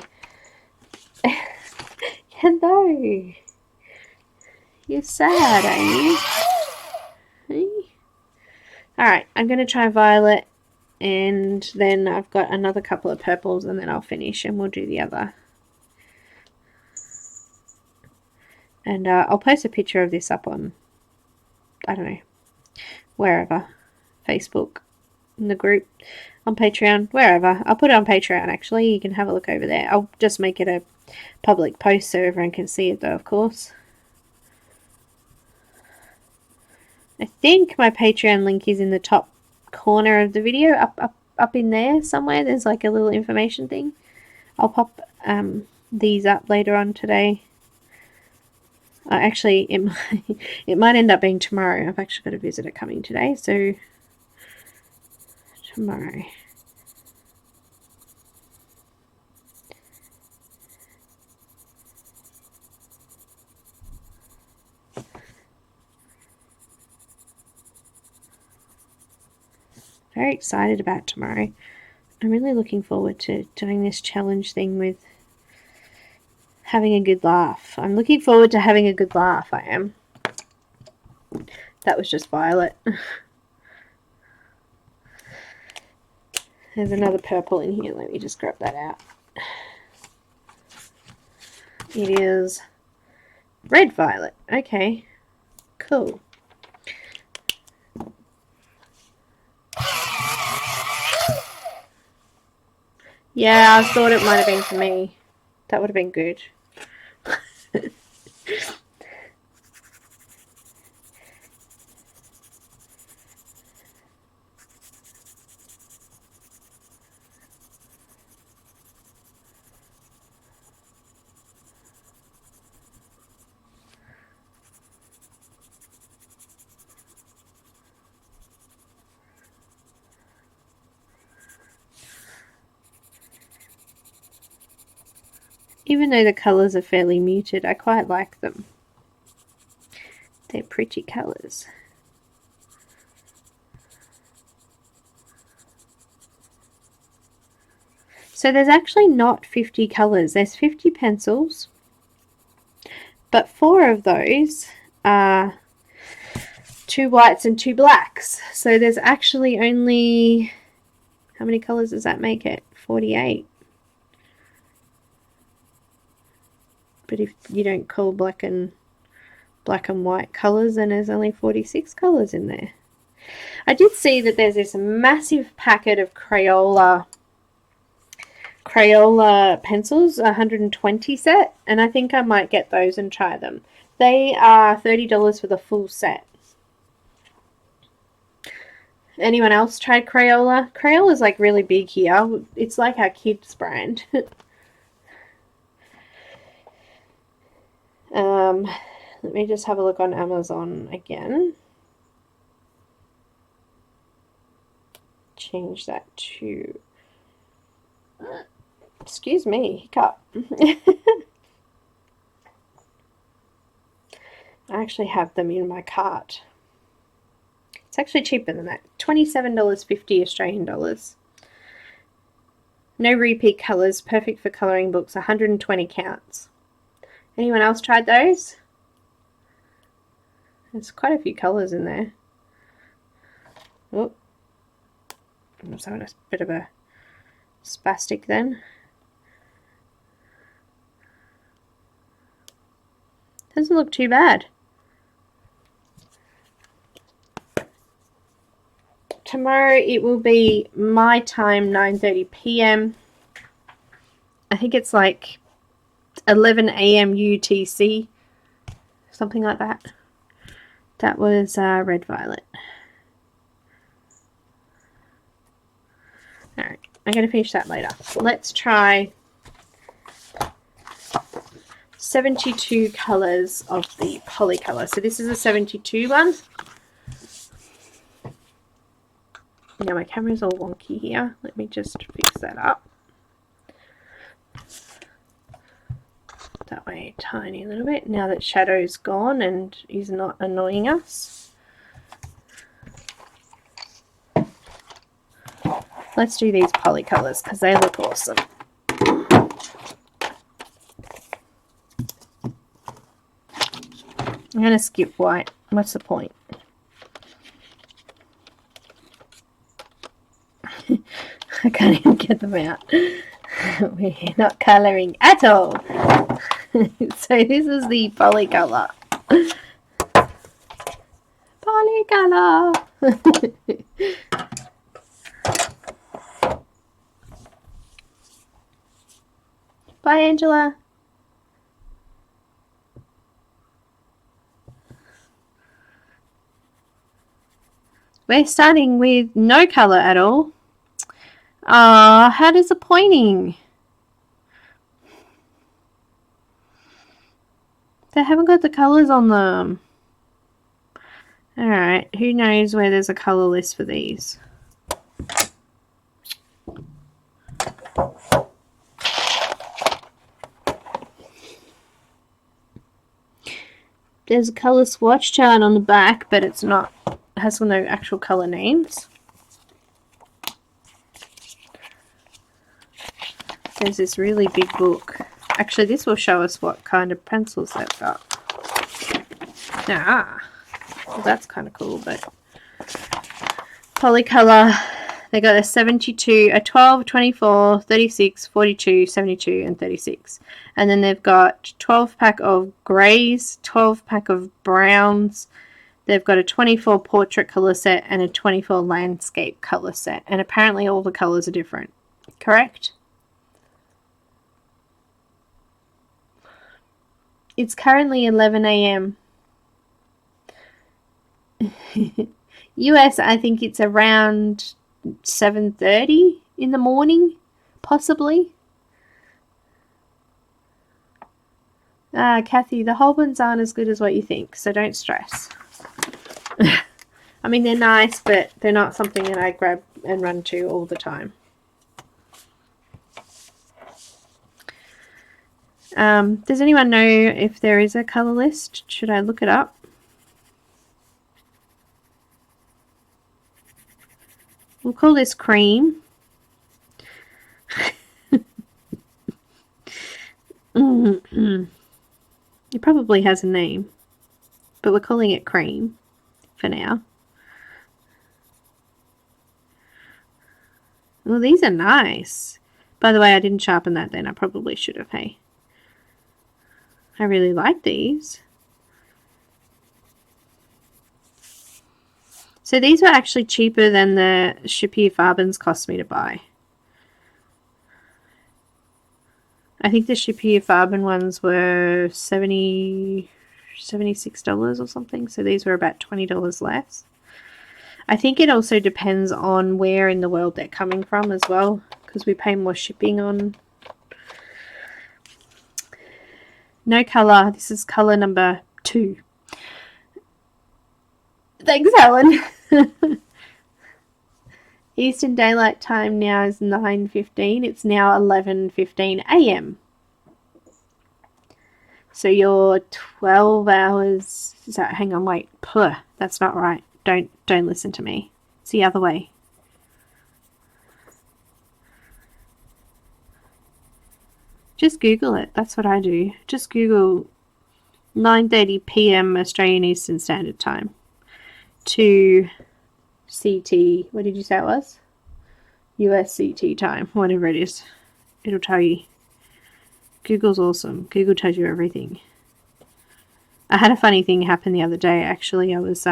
Hello. You're sad, are you? Alright, I'm going to try violet, and then I've got another couple of purples, and then I'll finish and we'll do the other. And I'll post a picture of this up on, I don't know, wherever. Facebook, in the group, on Patreon, wherever. I'll put it on Patreon, actually. You can have a look over there. I'll just make it a public post so everyone can see it, though, of course. I think my Patreon link is in the top corner of the video, up in there somewhere. There's like a little information thing. I'll pop these up later on today. Actually, it might end up being tomorrow. I've actually got a visitor coming today, so tomorrow. Very excited about tomorrow. I'm really looking forward to doing this challenge thing with having a good laugh. I'm looking forward to having a good laugh, I am. That was just violet. There's another purple in here. Let me just grab that out. It is red violet. Okay, cool. Yeah, I thought it might have been for me. That would have been good. Even though the colours are fairly muted, I quite like them. They're pretty colours. So there's actually not 50 colours. There's 50 pencils, but 4 of those are 2 whites and 2 blacks. So there's actually only, how many colours does that make it? 48. But if you don't call black and white colours, then there's only 46 colours in there. I did see that there's this massive packet of Crayola pencils, 120 set, and I think I might get those and try them. They are $30 for the full set. Anyone else tried Crayola? Crayola's like really big here. It's like our kids brand. Let me just have a look on Amazon again. Change that to, excuse me, hiccup. I actually have them in my cart. It's actually cheaper than that. $27.50 Australian dollars. No repeat colours, perfect for colouring books, 120 counts. Anyone else tried those? There's quite a few colours in there. Oh, I was having a bit of a spastic then. Doesn't look too bad. Tomorrow it will be my time, 9:30 p.m. I think it's like 11 a.m. UTC, something like that. That was red violet. Alright, I'm going to finish that later. Let's try 72 colours of the Polycolor. So this is a 72 one. Now my camera's all wonky here. Let me just fix that up. That way, tiny little bit. Now that shadow's gone and is not annoying us. Let's do these Polycolors because they look awesome. I'm going to skip white. What's the point? I can't even get them out. We're not colouring at all. So this is the Polycolor. Polycolor. Bye, Angela. We're starting with no colour at all. Ah, how disappointing. They haven't got the colours on them. Alright, who knows where there's a colour list for these? There's a colour swatch chart on the back, but it's not, it has no actual colour names. There's this really big book. Actually, this will show us what kind of pencils they've got. Ah, well, that's kind of cool, but Polycolor, they got a 72, a 12, 24, 36, 42, 72, and 36. And then they've got 12 pack of greys, 12 pack of browns. They've got a 24 portrait colour set and a 24 landscape colour set. And apparently all the colours are different. Correct? It's currently 11 a.m. US, I think it's around 7:30 in the morning, possibly. Kathy, the whole ones aren't as good as what you think, so don't stress. I mean, they're nice, but they're not something that I grab and run to all the time. Does anyone know if there is a colour list? Should I look it up? We'll call this cream. It probably has a name, but we're calling it cream for now. Well, these are nice. By the way, I didn't sharpen that then. I probably should have, hey. I really like these. So these were actually cheaper than the Farbens cost me to buy. I think the Farben ones were $76 or something. So these were about $20 less. I think it also depends on where in the world they're coming from as well, because we pay more shipping on. No colour. This is colour number 2. Thanks, Helen. Eastern Daylight Time now is 9:15. It's now 11:15 a.m. So you're 12 hours. So hang on, wait. Puh, that's not right. Don't listen to me. It's the other way. Just Google it. That's what I do. Just Google 9:30 p.m. Australian Eastern Standard Time to CT. What did you say it was? US CT time. Whatever it is. It'll tell you. Google's awesome. Google tells you everything. I had a funny thing happen the other day. Actually, I was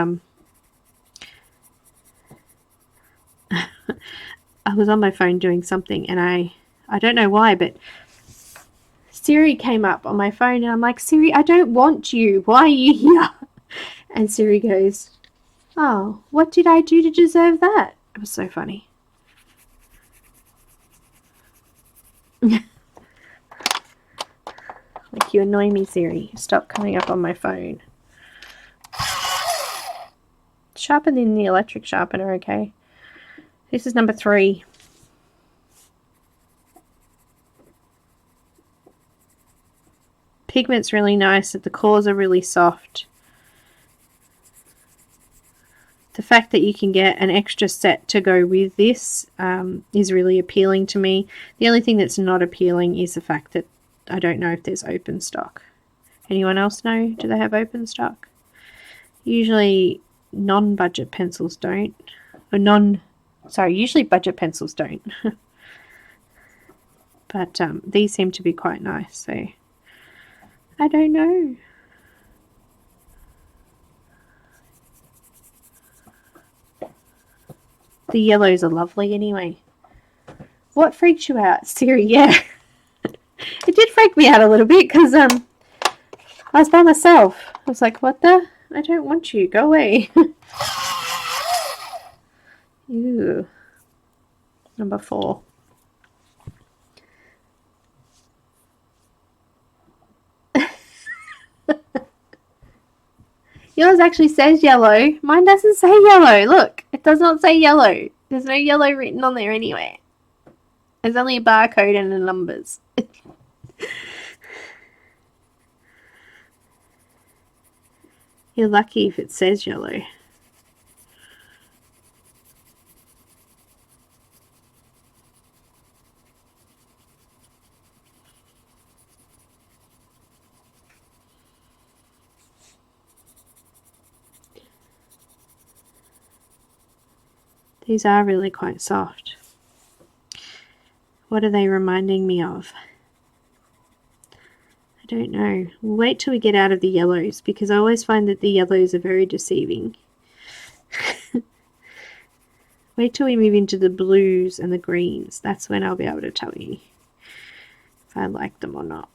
I was on my phone doing something, and I don't know why, but Siri came up on my phone, and I'm like, Siri, I don't want you. Why are you here? And Siri goes, oh, what did I do to deserve that? It was so funny. Like, you annoy me, Siri. Stop coming up on my phone. Sharpen in the electric sharpener, okay? This is number 3. Pigment's really nice. The cores are really soft. The fact that you can get an extra set to go with this is really appealing to me. The only thing that's not appealing is the fact that I don't know if there's open stock. Anyone else know? Do they have open stock? Usually non-budget pencils don't. Or usually budget pencils don't. But these seem to be quite nice, so I don't know. The yellows are lovely anyway. What freaked you out, Siri? Yeah. It did freak me out a little bit because I was by myself. I was like, what the? I don't want you. Go away. Ew. Number 4. Yours actually says yellow. Mine doesn't say yellow. Look, it does not say yellow. There's no yellow written on there anywhere. There's only a barcode and the numbers. You're lucky if it says yellow. These are really quite soft. What are they reminding me of? I don't know. We'll wait till we get out of the yellows, because I always find that the yellows are very deceiving. Wait till we move into the blues and the greens. That's when I'll be able to tell you if I like them or not.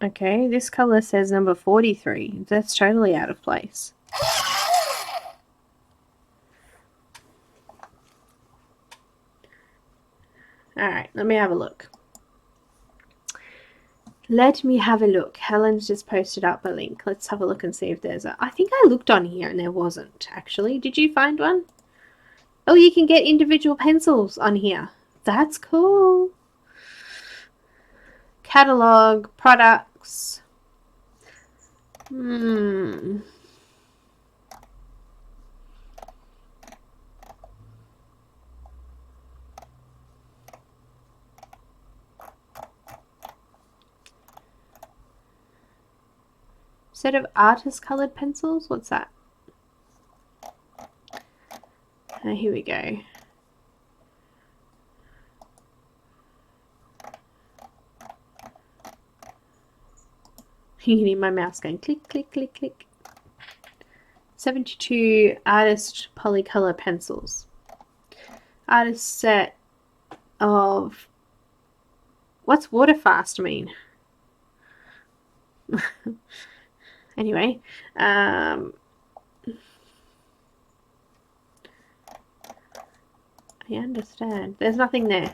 Okay, this colour says number 43. That's totally out of place. Alright, let me have a look. Let me have a look. Helen's just posted up a link. Let's have a look and see if there's a... I think I looked on here and there wasn't, actually. Did you find one? Oh, you can get individual pencils on here. That's cool. Catalog, products. Set of artist colored pencils? What's that? Here we go. You can hear my mouse going click, click, click, click. 72 artist polycolor pencils. Artist set of... What's water fast mean? Anyway, I understand. There's nothing there.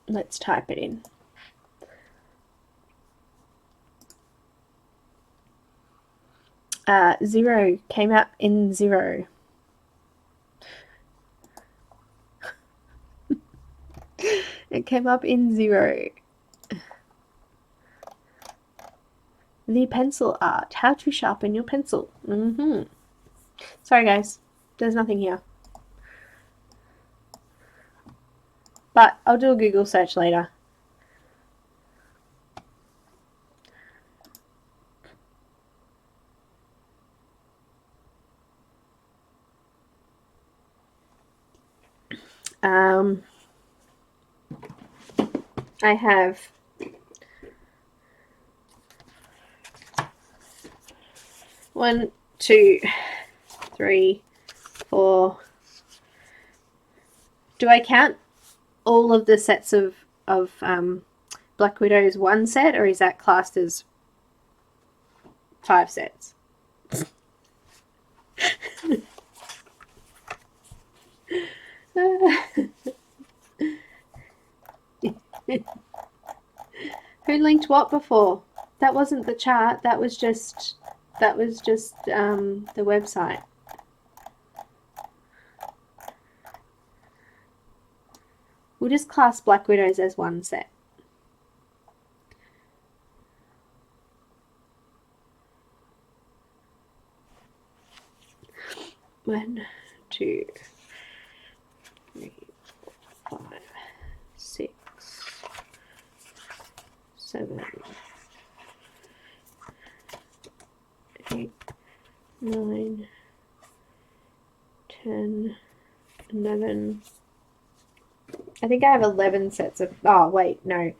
Let's type it in. Zero came up in 0. It came up in 0. The pencil art. How to sharpen your pencil. Sorry guys, there's nothing here. But I'll do a Google search later. I have one, two, three, four. Do I count all of the sets of Black Widows one set, or is that classed as 5 sets? Who linked what before? That wasn't the chart. That was just the website. We'll just class Black Widows as one set. One, two, 3, 4, 5, 6, 7, 8, 9, 10, 11. I think I have 11 sets of, oh wait, no,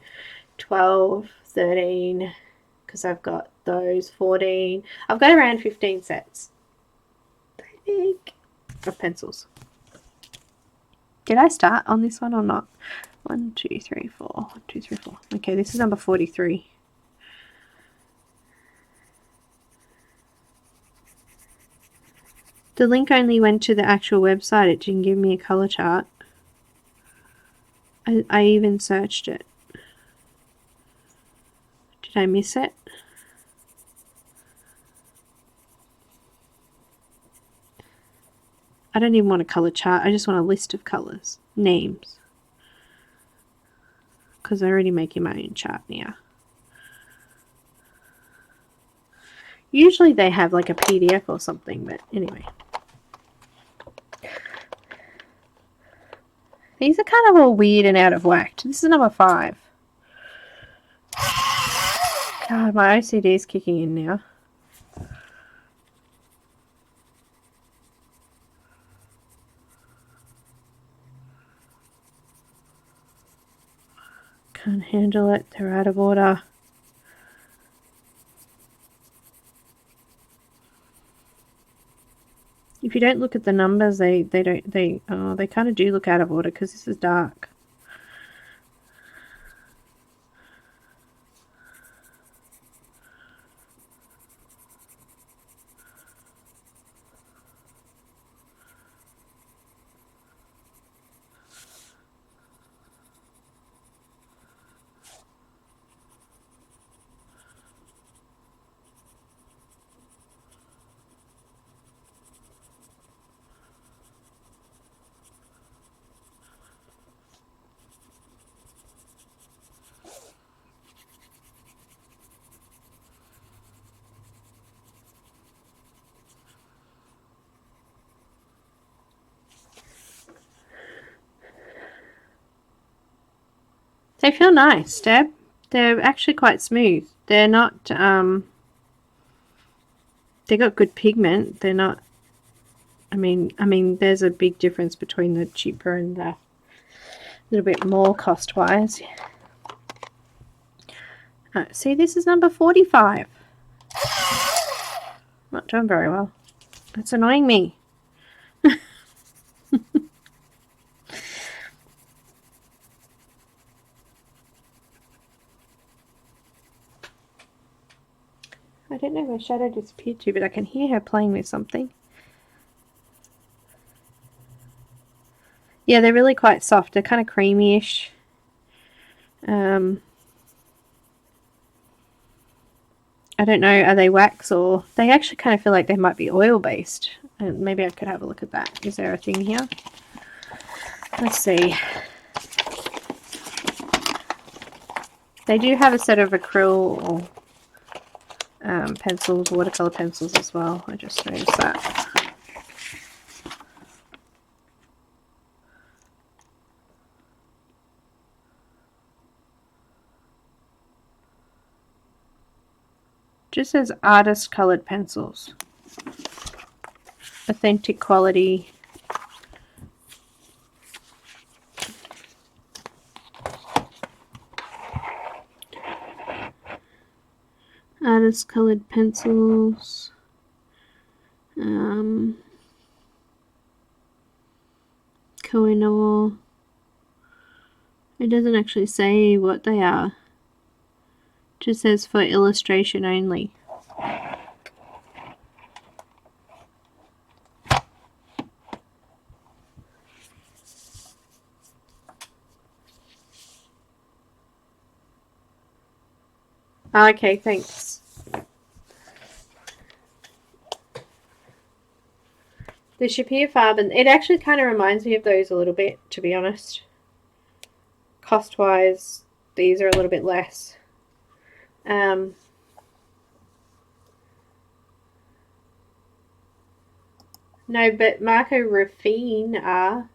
12, 13, because I've got those, 14. I've got around 15 sets. of pencils. Did I start on this one or not? 1, 2, 3, 4. 1, 2, 3, 4. Okay, this is number 43. The link only went to the actual website. It didn't give me a color chart. I even searched it. Did I miss it? I don't even want a color chart. I just want a list of colors, names. Because I'm already making my own chart now. Usually they have like a PDF or something, but anyway. These are kind of all weird and out of whack. This is number 5. God, my OCD is kicking in now. Can't handle it. They're out of order. If you don't look at the numbers, they kind of do look out of order because this is dark. They feel nice, Deb. They're actually quite smooth. They're not, they got good pigment. They're not, I mean, there's a big difference between the cheaper and the little bit more cost-wise. See, this is number 45. Not doing very well. That's annoying me. I don't know where Shadow disappeared to, but I can hear her playing with something. Yeah, they're really quite soft. They're kind of creamy-ish. I don't know, are they wax or... They actually kind of feel like they might be oil-based. And maybe I could have a look at that. Is there a thing here? Let's see. They do have a set of acryl or pencils, watercolor pencils as well. I just noticed that. Just says artist colored pencils. Authentic quality. Artist colored pencils. Koh-i-Noor. It doesn't actually say what they are. It just says for illustration only. Okay, thanks. The Shapir Faber, it actually kind of reminds me of those a little bit, to be honest. Cost-wise, these are a little bit less. No, but Marco Raffine are.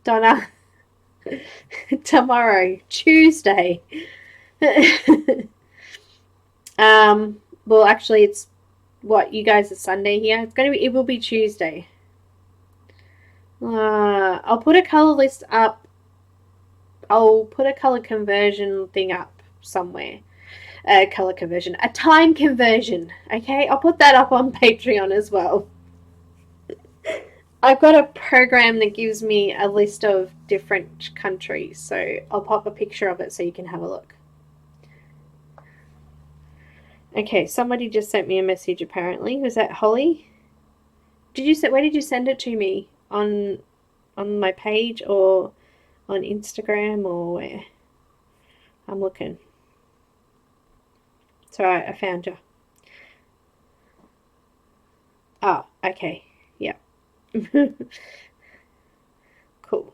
Donna. Tomorrow, Tuesday. Well, actually, it's what, you guys are Sunday here. It will be Tuesday. I'll put a color list up. I'll put a color conversion thing up somewhere. color conversion, a time conversion. Okay, I'll put that up on Patreon as well. I've got a program that gives me a list of different countries, so I'll pop a picture of it so you can have a look. Okay, somebody just sent me a message apparently. Was that Holly? Where did you send it to me? On my page or on Instagram or where? I'm looking. It's alright, I found you. Oh, okay. Yeah. Cool.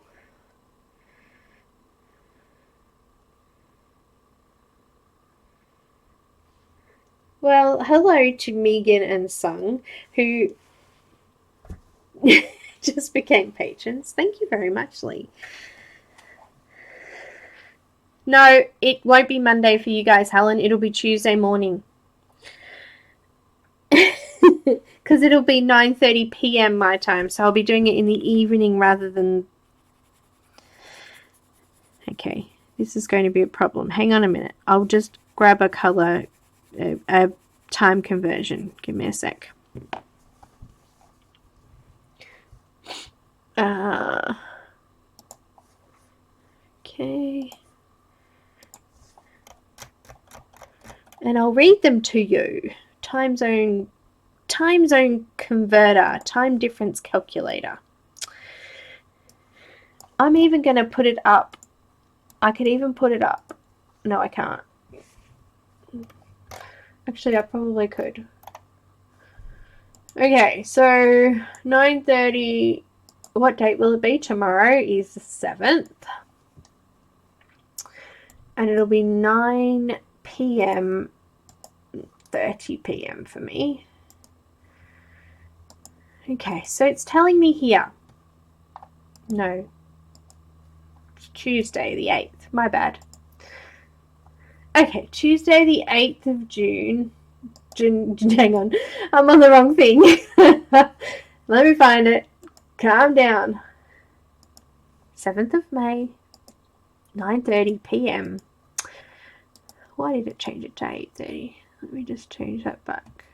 Well, hello to Megan and Sung, who just became patrons. Thank you very much, Lee. No, it won't be Monday for you guys, Helen. It'll be Tuesday morning. Because it'll be 9:30 p.m. my time, so I'll be doing it in the evening rather than... Okay, this is going to be a problem. Hang on a minute. I'll just grab a color, a time conversion. Give me a sec. Okay. And I'll read them to you. Time zone converter, time difference calculator. I'm even going to put it up. I could even put it up. No, I can't. Actually, I probably could. Okay, so 9:30. What date will it be? Tomorrow is the 7th. And it'll be 9 p.m. 30 p.m. for me. Okay, so it's telling me here. No. It's Tuesday the 8th. My bad. Okay, Tuesday the 8th of June. Hang on. I'm on the wrong thing. Let me find it. Calm down. 7th of May. 9:30 p.m. Why did it change it to 8:30? Let me just change that back.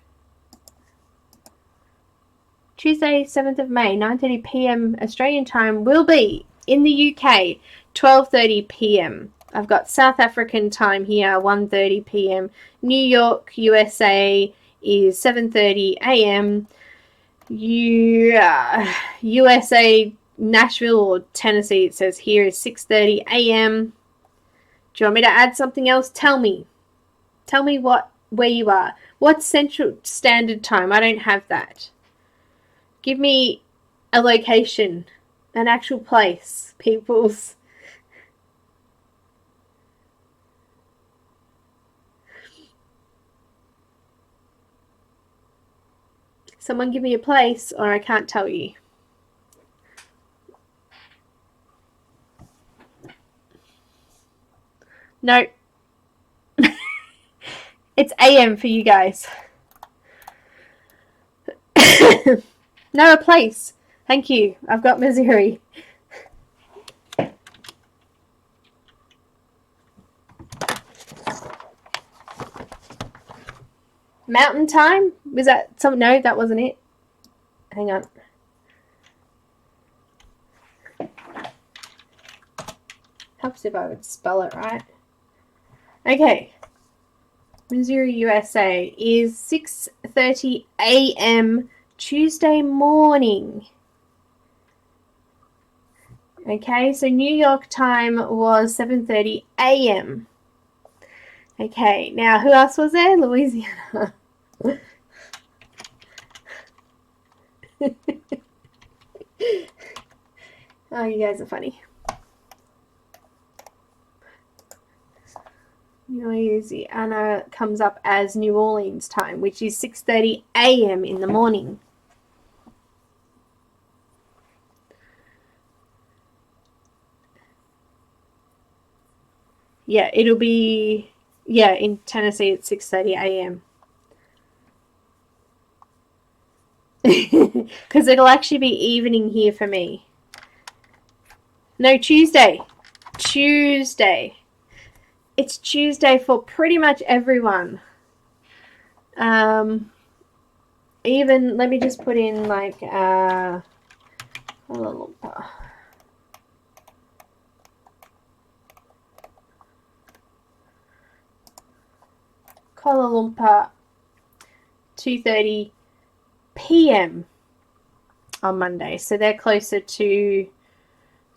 Tuesday, 7th of May, 9:30 p.m. Australian time will be in the UK, 12:30 p.m. I've got South African time here, 1:30 p.m. New York, USA is 7:30 a.m. USA, Nashville or Tennessee, it says here is 6:30 a.m. Do you want me to add something else? Tell me. Tell me where you are. What's Central Standard Time? I don't have that. Give me a location, an actual place, peoples. Someone give me a place or I can't tell you. No. It's AM for you guys. No, a place. Thank you. I've got Missouri. Mountain time? Was that some? No, that wasn't it. Hang on. Helps if I would spell it right. Okay. Missouri, USA is 6:30 a.m. Tuesday morning. Okay, so New York time was 7:30 a.m. Okay, now who else was there? Louisiana. Oh, you guys are funny. Louisiana comes up as New Orleans time, which is 6:30 a.m. in the morning. Yeah, it'll be, yeah, in Tennessee it's 6:30 a.m. Because it'll actually be evening here for me. No, Tuesday. Tuesday. It's Tuesday for pretty much everyone. Even, let me just put in like Kuala Lumpur. Kuala Lumpur, 2:30 p.m. on Monday. So they're closer to,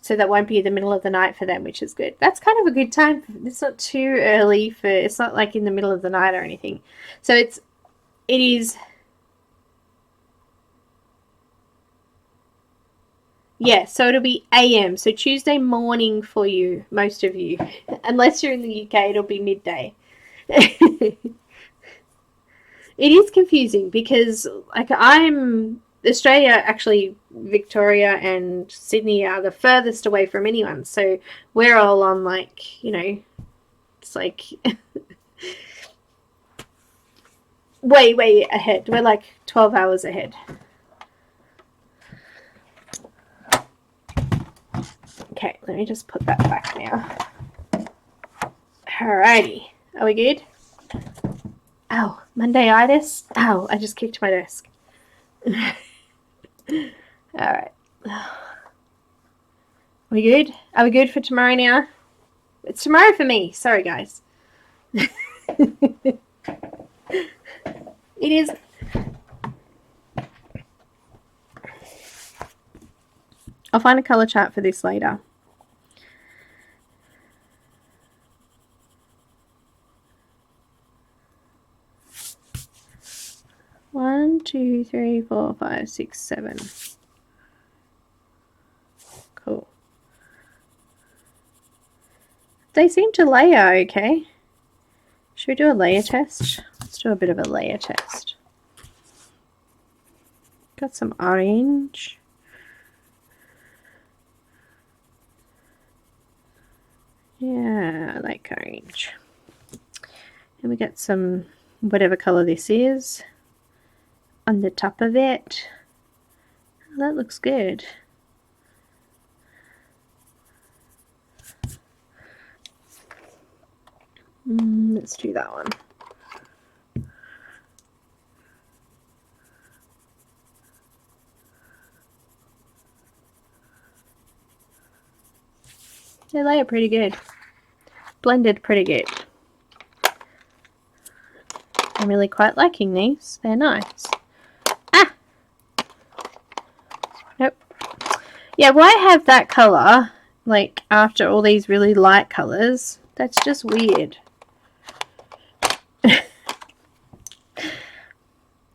so that won't be the middle of the night for them, which is good. That's kind of a good time. It's not too early for, it's not like in the middle of the night or anything. So it is, yeah, so it'll be AM. So Tuesday morning for you, most of you. Unless you're in the UK, it'll be midday. It is confusing because, like, Australia, actually, Victoria and Sydney are the furthest away from anyone. So we're all on, like, you know, it's like way ahead. We're like 12 hours ahead. Okay, let me just put that back now. Alrighty. Are we good? Ow, Monday-itis. Ow, I just kicked my desk. Alright. Are we good? Are we good for tomorrow now? It's tomorrow for me. Sorry, guys. It is. I'll find a color chart for this later. One, two, three, four, five, six, 7. Cool. They seem to layer okay. Should we do a layer test? Let's do a bit of a layer test. Got some orange. Yeah, I like orange. And we got some, whatever color this is, on the top of it. Oh, that looks good. Let's do that one. They layer pretty good. Blended pretty good. I'm really quite liking these. They're nice. Ah! Nope. Yeah, why have that colour, like, after all these really light colours? That's just weird.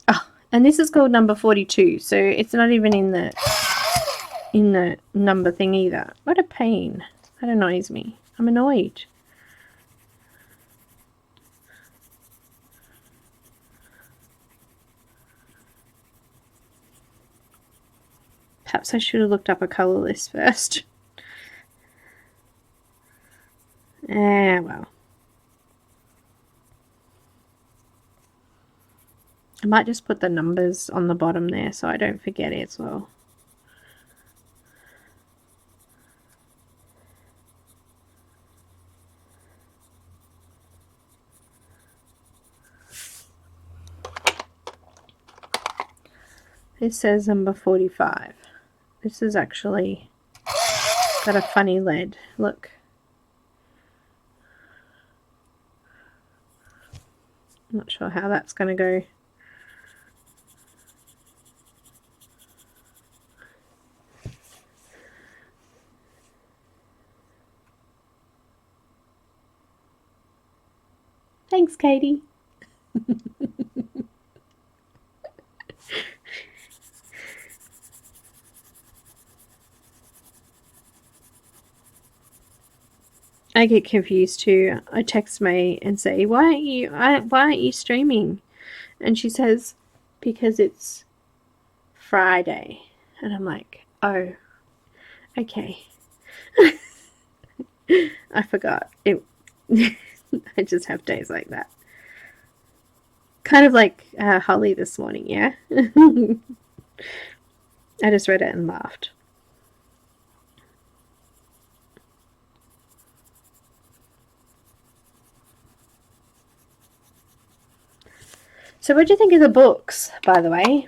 Oh, and this is called number 42, so it's not even in the number thing either. What a pain. That annoys me. I'm annoyed. Perhaps I should have looked up a colour list first. Ah, well. I might just put the numbers on the bottom there so I don't forget it as well. This says number 45. This is actually got a funny lead. Look. I'm not sure how that's going to go. Thanks, Katie. I get confused too. I text May and say, why aren't you streaming? And she says, because it's Friday. And I'm like, oh, okay. I forgot. I just have days like that. Kind of like Holly this morning, yeah? I just read it and laughed. So what do you think of the books, by the way?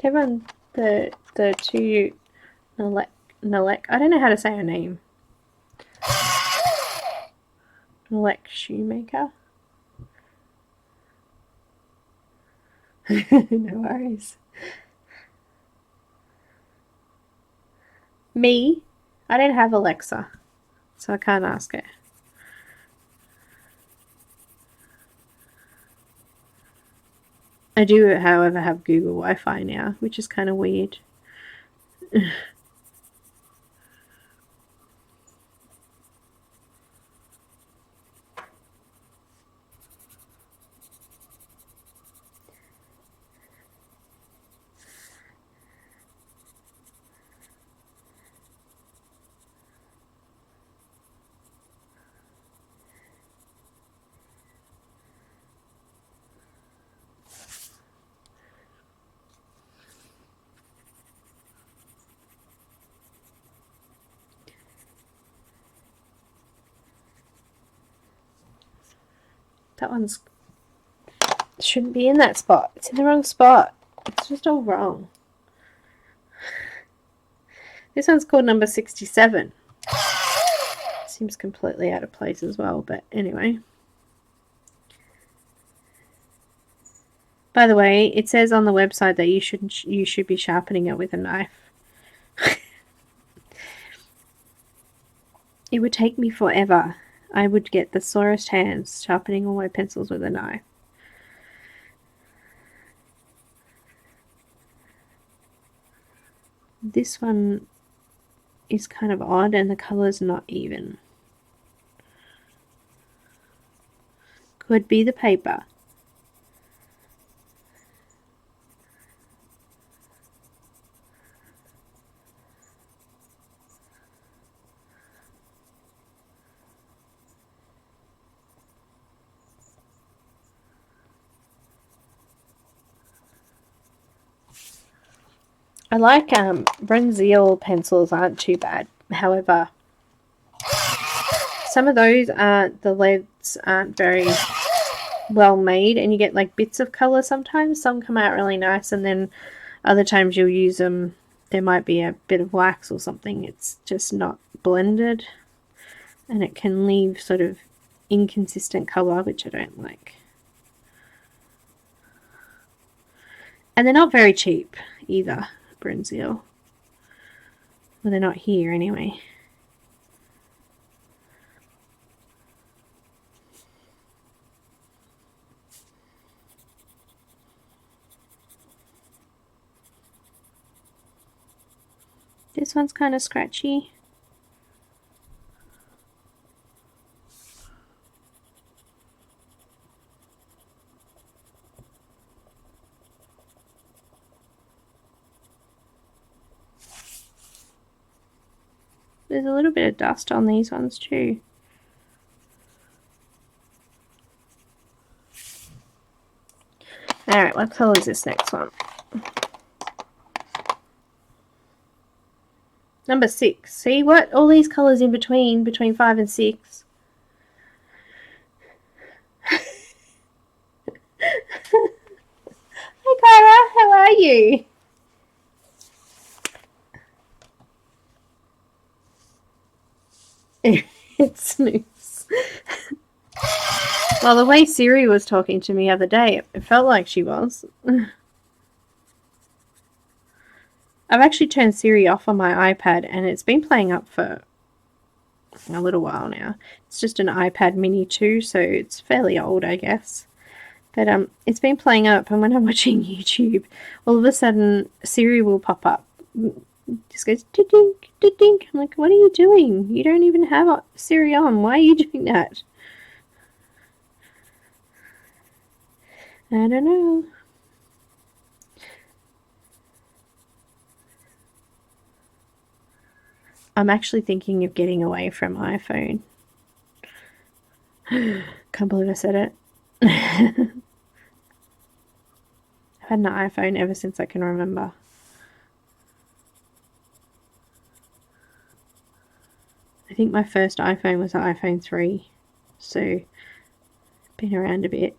Everyone, the two Nelleke, I don't know how to say her name. Nelleke Shoemaker. No worries. Me, I don't have Alexa, so I can't ask her. I do, however, have Google Wi-Fi now, which is kind of weird. That one's shouldn't be in that spot. It's in the wrong spot. It's just all wrong. This one's called number 67. Seems completely out of place as well, but anyway. By the way, it says on the website that you should be sharpening it with a knife. It would take me forever. I would get the sorest hands sharpening all my pencils with a knife. This one is kind of odd and the color's not even. Could be the paper. I like Bronzeal pencils aren't too bad. However, some of those the leads aren't very well made, and you get like bits of color sometimes. Some come out really nice, and then other times you'll use them. There might be a bit of wax or something. It's just not blended, and it can leave sort of inconsistent color, which I don't like. And they're not very cheap either. Bronzeal. Well, they're not here anyway. This one's kind of scratchy. There's a little bit of dust on these ones too. Alright, what colour is this next one? Number 6. See what? All these colours in between 5 and 6. Hi Kyra, how are you? It's Snooze. Well, the way Siri was talking to me the other day, it felt like she was. I've actually turned Siri off on my iPad, and it's been playing up for a little while now. It's just an iPad mini 2, so it's fairly old, I guess. But it's been playing up, and when I'm watching YouTube, all of a sudden Siri will pop up. Just goes dink, dink. I'm like, what are you doing? You don't even have Siri on. Why are you doing that? I don't know. I'm actually thinking of getting away from iPhone. Can't believe I said it. I've had an iPhone ever since I can remember. I think my first iPhone was an iPhone 3, so been around a bit.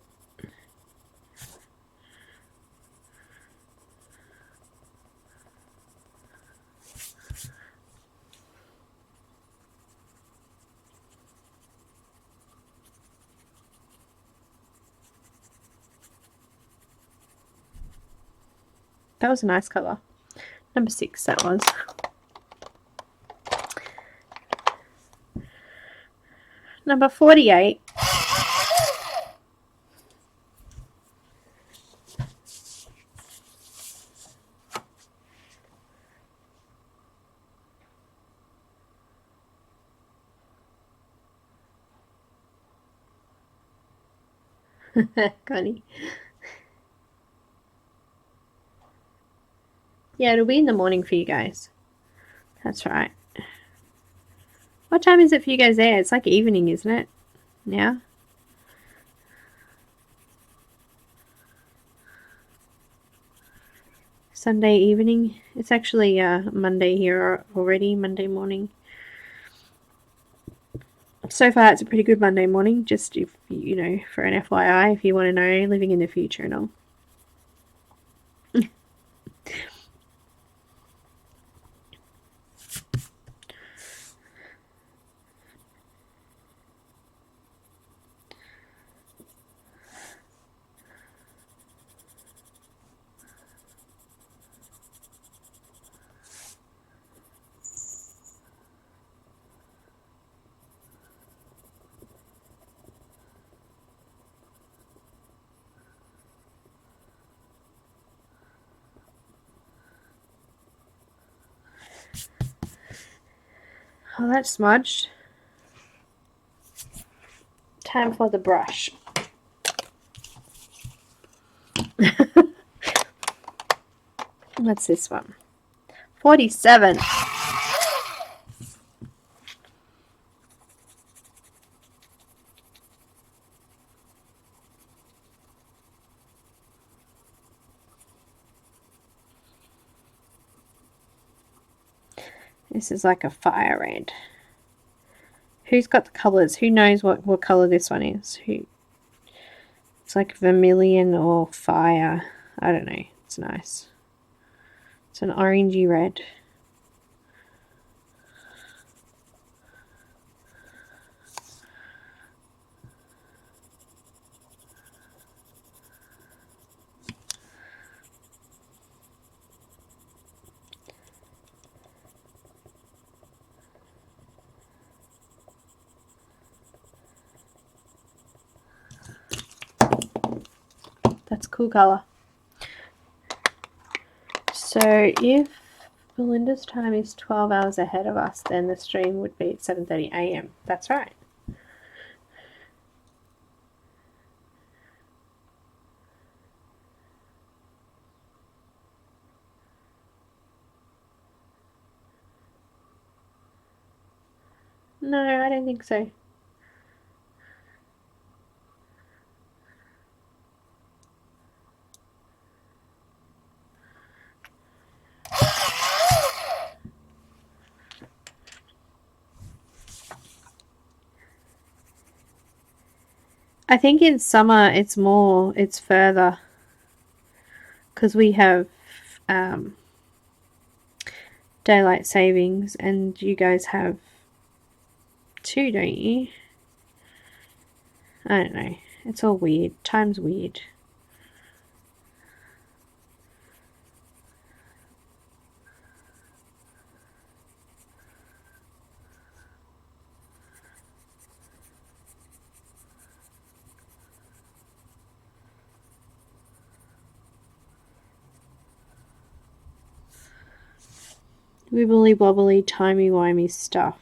That was a nice colour. Number 6, that was. Number 48. Connie. Yeah, it'll be in the morning for you guys. That's right. What time is it for you guys there? It's like evening, isn't it? Now? Sunday evening. It's actually Monday here already, Monday morning. So far, it's a pretty good Monday morning, just if you know, for an FYI, if you want to know, living in the future and all. Oh, that's smudged. Time for the brush. What's this one? 47. This is like a fire red. Who's got the colours? Who knows what colour this one is? Who? It's like vermilion or fire. I don't know. It's nice. It's an orangey red. That's a cool colour. So if Belinda's time is 12 hours ahead of us, then the stream would be at 7:30 a.m. That's right. No, I don't think so. I think in summer it's further because we have daylight savings and you guys have 2, don't you? I don't know. It's all weird. Time's weird. Wibbly wobbly, timey-wimey stuff.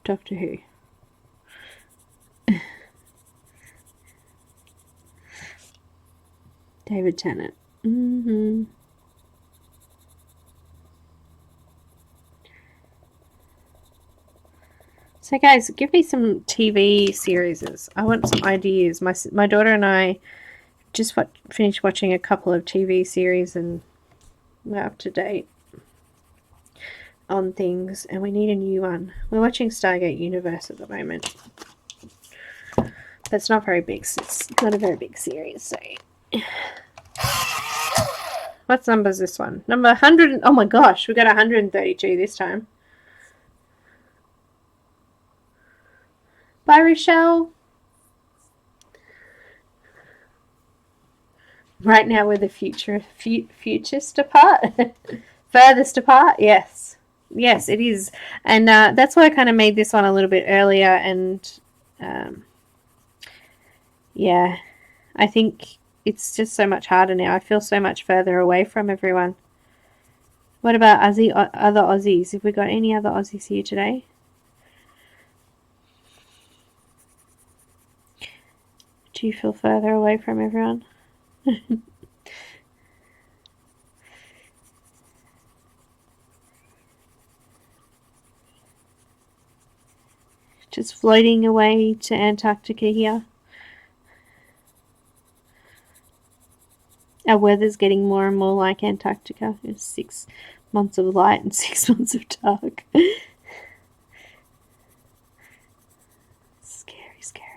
Doctor Who. David Tennant. So guys, give me some TV series. I want some ideas. My daughter and I just finished watching a couple of TV series and we're up to date on things and we need a new one. We're watching Stargate Universe at the moment. But it's not very big. It's not a very big series, so... What number is this one? Number 100. Oh my gosh, we got 132 this time. Bye, Rochelle. Right now we're the futures apart. Furthest apart, yes. Yes, it is. And that's why I kind of made this one a little bit earlier. And yeah, I think it's just so much harder now. I feel so much further away from everyone. What about other Aussies? Have we got any other Aussies here today? Do you feel further away from everyone? Just floating away to Antarctica here. Our weather's getting more and more like Antarctica. It's 6 months of light and 6 months of dark. Scary, scary.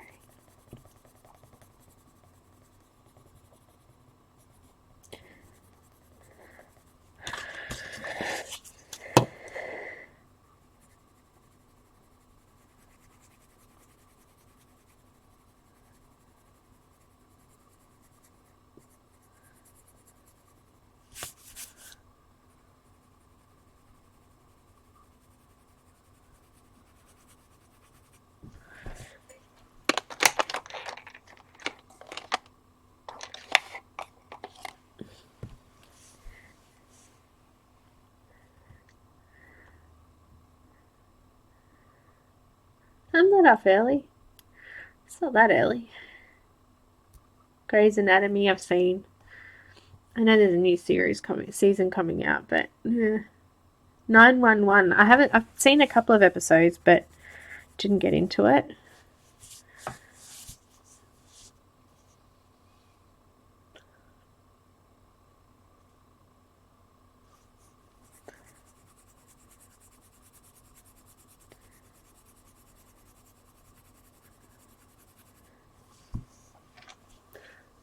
I'm not up early. It's not that early. Grey's Anatomy I've seen. I know there's a new season coming out, but 911. I've seen a couple of episodes, but didn't get into it.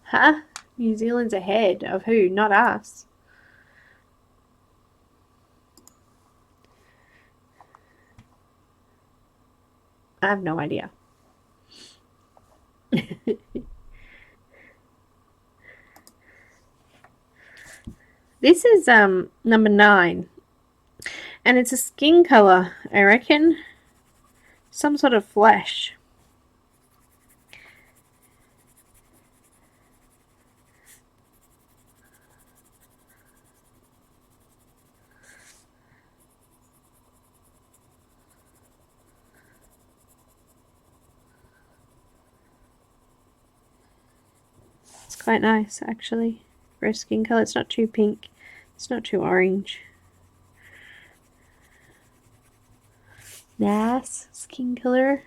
Huh? New Zealand's ahead of who? Not us. I have no idea. This is number 9. And it's a skin color, I reckon. Some sort of flesh. It's quite nice, actually, for a skin color. It's not too pink. It's not too orange. Nice skin color.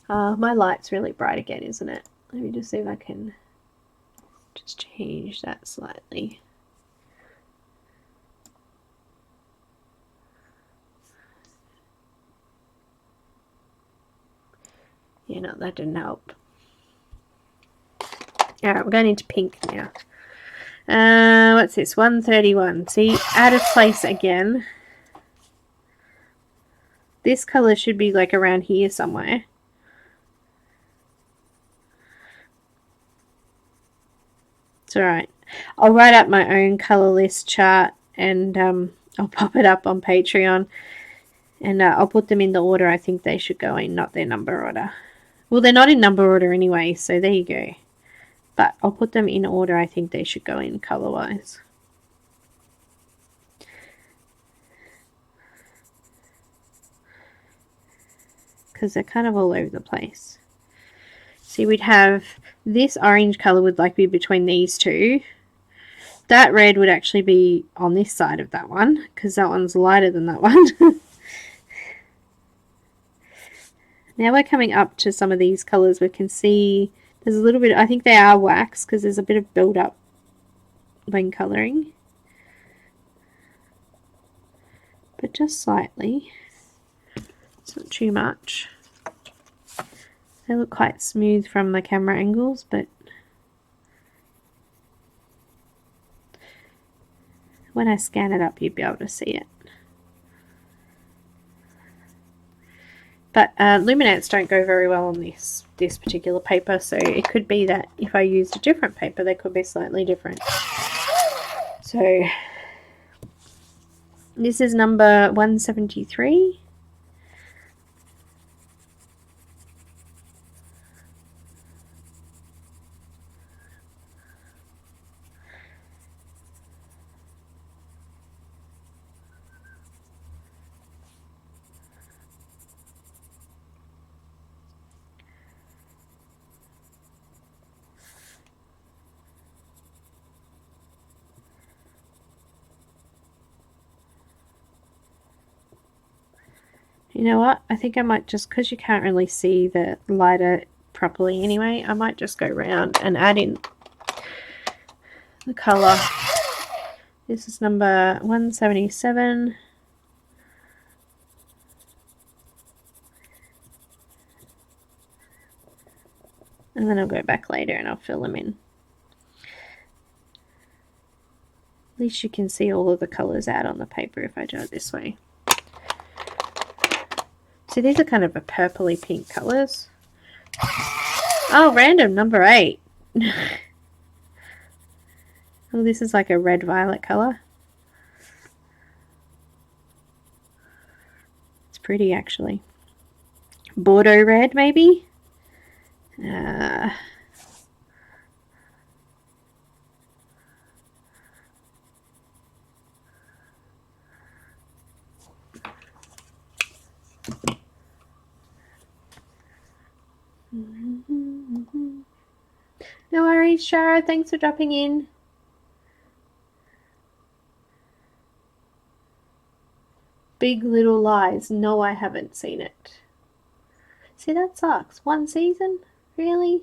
My light's really bright again, isn't it? Let me just see if I can just change that slightly. Yeah, no, that didn't help. Alright, we're going into pink now. What's this? 131. See, out of place again. This color should be like around here somewhere. It's alright. I'll write up my own color list chart and I'll pop it up on Patreon. And I'll put them in the order I think they should go in, not their number order. Well, they're not in number order anyway, so there you go. But I'll put them in order I think they should go in color-wise. Because they're kind of all over the place. See, we'd have this orange color would like be between these two. That red would actually be on this side of that one, because that one's lighter than that one. Now we're coming up to some of these colors. We can see there's a little bit, I think they are wax, because there's a bit of build up when coloring. But just slightly. It's not too much. They look quite smooth from the camera angles, but when I scan it up, you'd be able to see it. But Luminance don't go very well on this particular paper, so it could be that if I used a different paper, they could be slightly different. So this is number 173. You know what? I think I might just, because you can't really see the lighter properly anyway, I might just go around and add in the colour. This is number 177. And then I'll go back later and I'll fill them in. At least you can see all of the colours out on the paper if I do it this way. So these are kind of a purpley pink colours. Oh, random, number 8. Oh, this is like a red violet colour. It's pretty actually. Bordeaux red maybe? No worries, Shara. Thanks for dropping in. Big Little Lies. No, I haven't seen it. See, that sucks. One season? Really?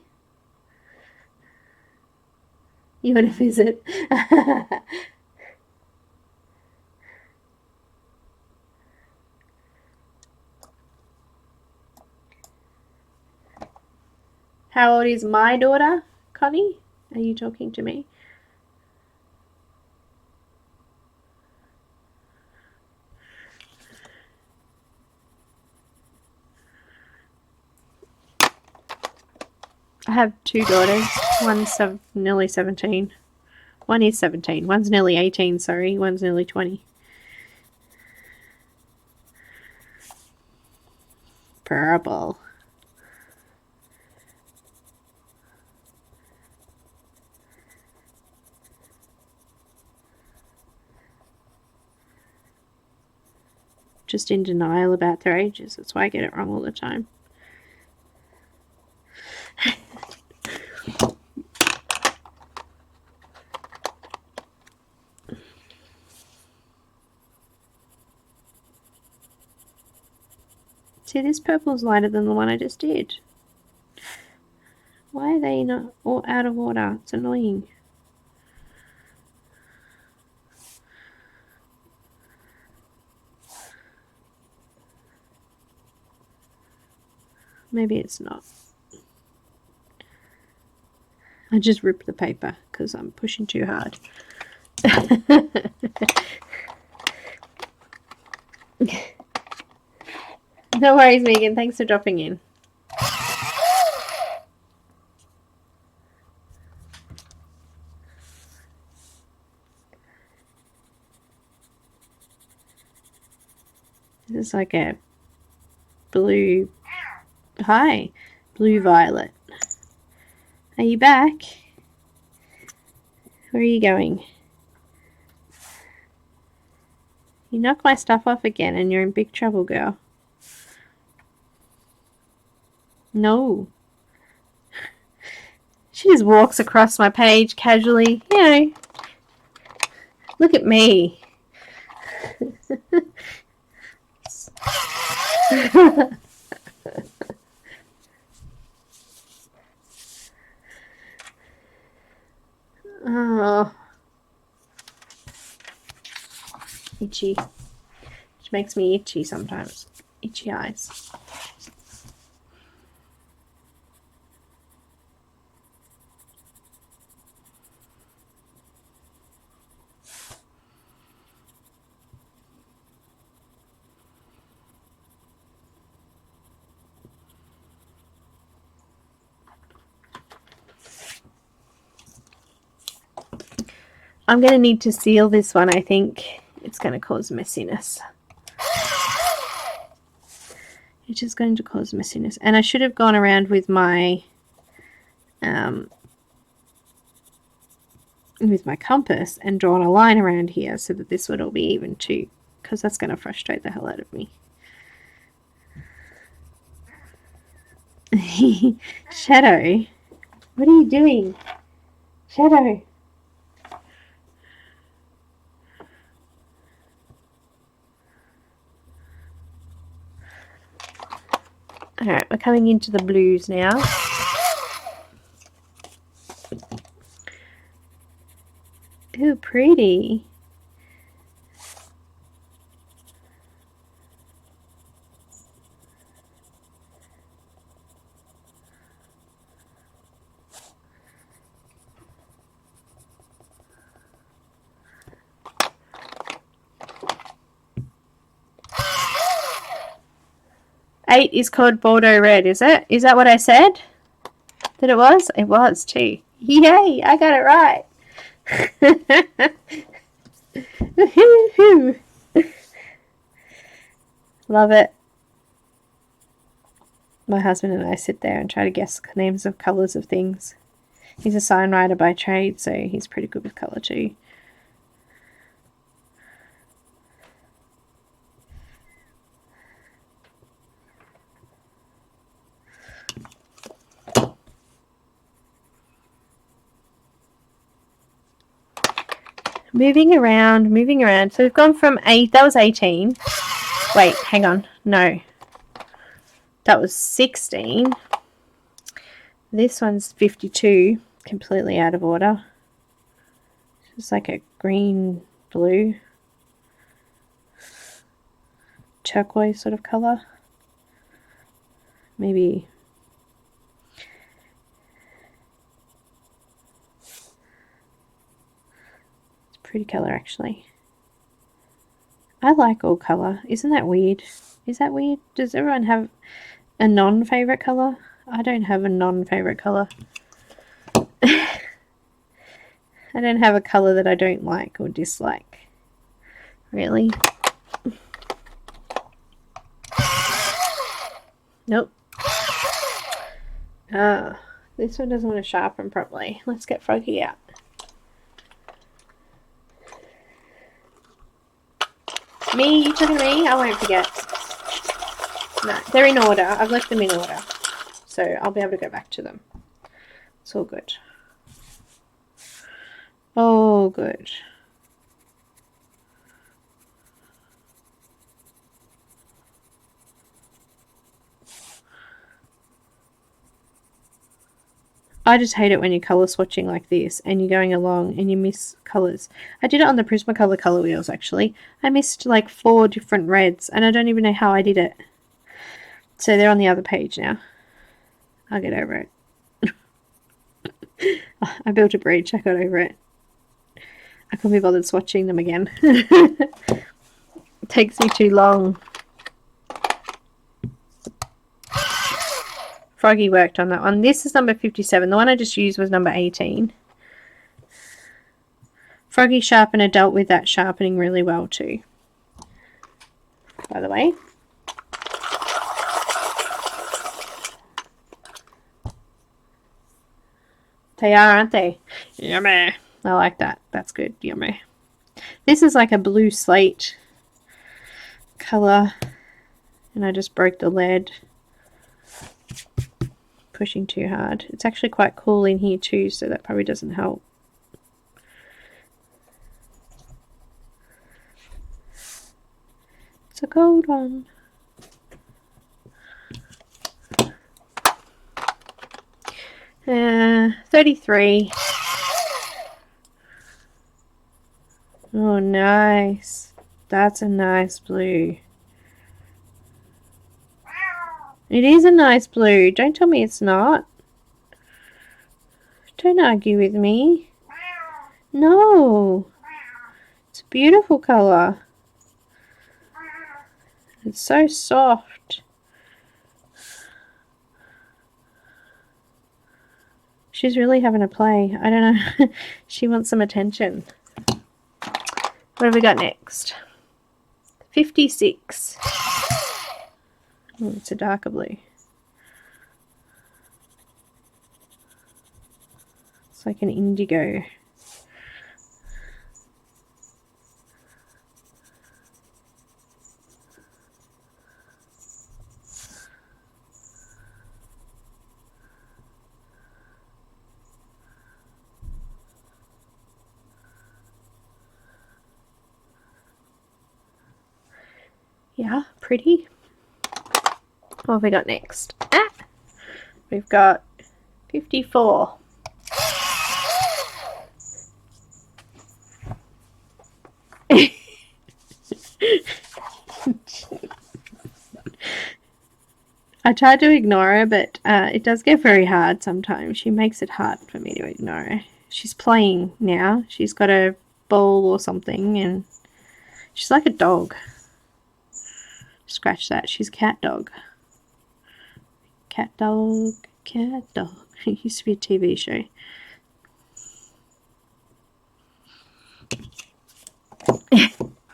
You want to visit? How old is my daughter, Connie? Are you talking to me? I have 2 daughters. One's nearly 17. One is 17. One's nearly 18, sorry. One's nearly 20. Purple. Just in denial about their ages. That's why I get it wrong all the time. See, this purple's lighter than the one I just did. Why are they not all out of order? It's annoying. Maybe it's not. I just ripped the paper because I'm pushing too hard. No worries, Megan. Thanks for dropping in. This is like a blue... Hi. Blue violet. Are you back? Where are you going? You knocked my stuff off again and you're in big trouble, girl. No. She just walks across my page casually. You know. Look at me. Oh. Itchy. Which makes me itchy sometimes. Itchy eyes. I'm going to need to seal this one, I think. It's going to cause messiness. It's just going to cause messiness. And I should have gone around with my compass and drawn a line around here so that this would all be even too, because that's going to frustrate the hell out of me. Shadow, what are you doing? Shadow. Alright, we're coming into the blues now. Ooh, pretty. Eight is called Bordeaux Red, is it? Is that what I said? That it was? It was too. Yay, I got it right. Love it. My husband and I sit there and try to guess names of colours of things. He's a sign writer by trade, so he's pretty good with colour too. Moving around. So we've gone from 8, that was 18. Wait, hang on. No. That was 16. This one's 52. Completely out of order. It's like a green, blue, turquoise sort of colour. Maybe. Pretty colour actually. I like all colour. Isn't that weird? Is that weird? Does everyone have a non-favourite colour? I don't have a non-favourite colour. I don't have a colour that I don't like or dislike. Really? Nope. This one doesn't want to sharpen properly. Let's get Froggy out. Me? You talking to me? I won't forget. No, they're in order. I've left them in order. So I'll be able to go back to them. It's all good. Oh, good. I just hate it when you're colour swatching like this and you're going along and you miss colours. I did it on the Prismacolor colour wheels actually. I missed like 4 different reds and I don't even know how I did it. So they're on the other page now. I'll get over it. I built a bridge. I got over it. I couldn't be bothered swatching them again. It takes me too long. Froggy worked on that one. This is number 57. The one I just used was number 18. Froggy sharpener dealt with that sharpening really well too, by the way. They are, aren't they? Yummy. I like that. That's good. Yummy. This is like a blue slate colour. And I just broke the lead. Pushing too hard. It's actually quite cool in here too, so that probably doesn't help. It's a cold one. Uh, 33. Oh, nice. That's a nice blue. It is a nice blue. Don't tell me it's not. Don't argue with me. No. It's a beautiful colour. It's so soft. She's really having a play. I don't know. She wants some attention. What have we got next? 56. Oh, it's a darker blue. It's like an indigo. Yeah, pretty. What have we got next? Ah, we've got 54. I tried to ignore her, but it does get very hard sometimes. She makes it hard for me to ignore her. She's playing now. She's got a bowl or something, and she's like a dog. Scratch that. She's cat dog. Cat dog, cat dog. It used to be a TV show.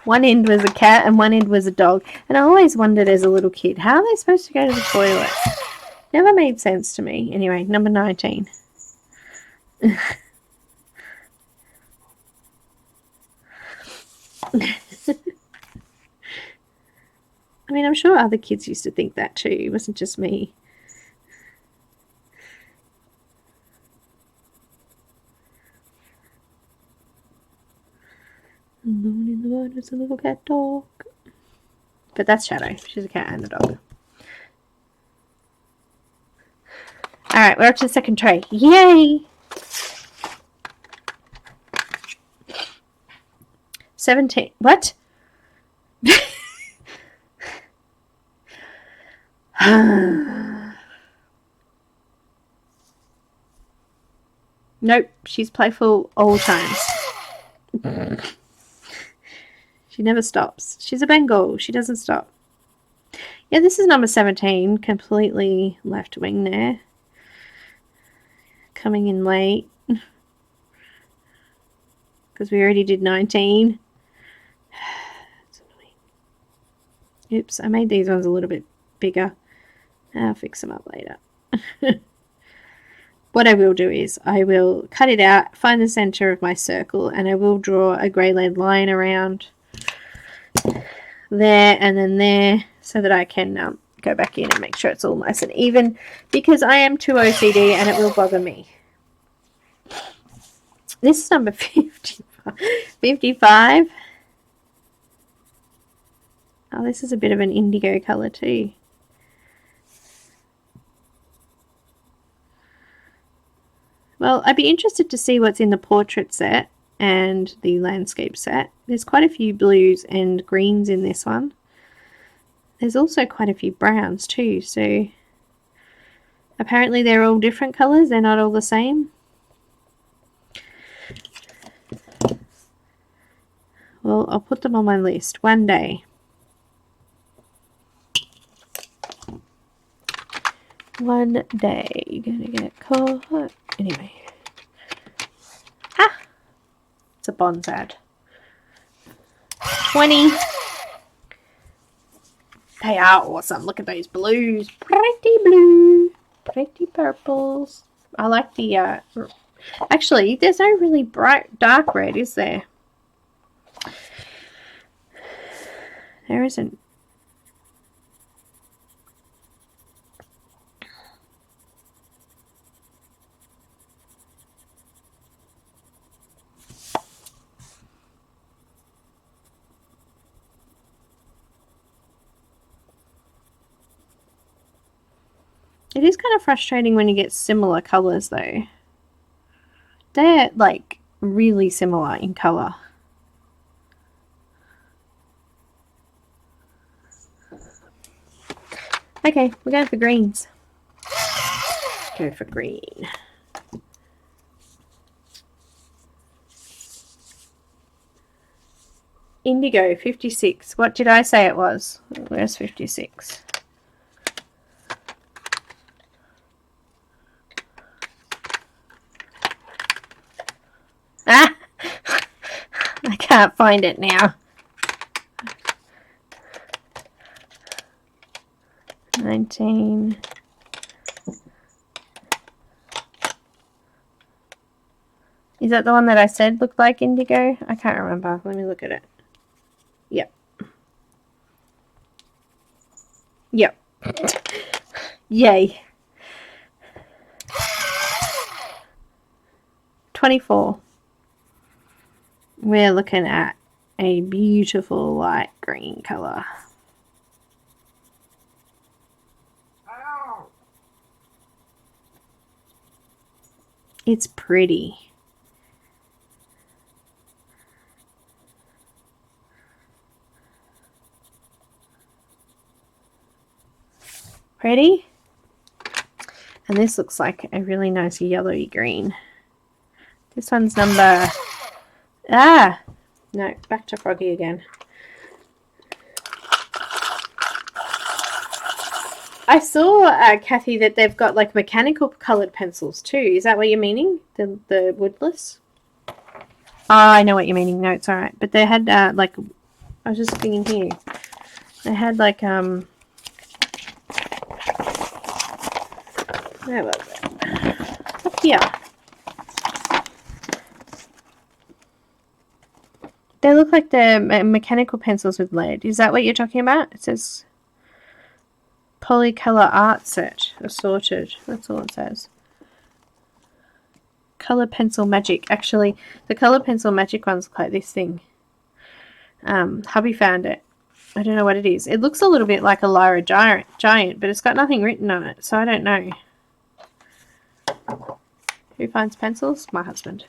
One end was a cat and one end was a dog. And I always wondered as a little kid, how are they supposed to go to the toilet? Never made sense to me. Anyway, number 19. I mean, I'm sure other kids used to think that too. It wasn't just me. Alone in the world is a little cat dog. But that's Shadow. She's a cat and a dog. Alright, we're up to the second tray. Yay! 17. What? Nope, she's playful all times. She never stops. She's a Bengal. She doesn't stop. Yeah, this is number 17. Completely left wing there. Coming in late. Because we already did 19. That's annoying. Oops, I made these ones a little bit bigger. I'll fix them up later. What I will do is I will cut it out, find the center of my circle, and I will draw a grey lead line around there and then there so that I can go back in and make sure it's all nice and even, because I am too OCD and it will bother me. This is number 55. 55. Oh, this is a bit of an indigo colour too. Well, I'd be interested to see what's in the portrait set and the landscape set. There's quite a few blues and greens in this one. There's also quite a few browns too, so apparently they're all different colours, they're not all the same. Well, I'll put them on my list one day. One day. Gonna get caught. Anyway. Ah! It's a Bonsad. 20. They are awesome. Look at those blues. Pretty blue. Pretty purples. I like the... Actually, there's no really bright dark red, is there? There isn't. It is kind of frustrating when you get similar colours though. They're like really similar in colour. Okay, we're going for greens. Go for green. Indigo, 56. What did I say it was? Where's 56? Ah! I can't find it now. 19. Is that the one that I said looked like indigo? I can't remember. Let me look at it. Yep. Yep. Yay. 24. We're looking at a beautiful light green colour. It's pretty. Pretty? And this looks like a really nice yellowy green. This one's number... Ah! No, back to Froggy again. I saw, Kathy, that they've got like mechanical coloured pencils too. Is that what you're meaning? The woodless? Oh, I know what you're meaning. No, it's alright. But they had like... I was just looking in here. They had like... Where was it? Up here. They look like they're mechanical pencils with lead. Is that what you're talking about? It says Polycolor art set assorted. That's all it says. Color pencil magic. Actually, the color pencil magic ones look like this thing. Hubby found it. I don't know what it is. It looks a little bit like a Lyra giant, but it's got nothing written on it, so I don't know. Who finds pencils? My husband.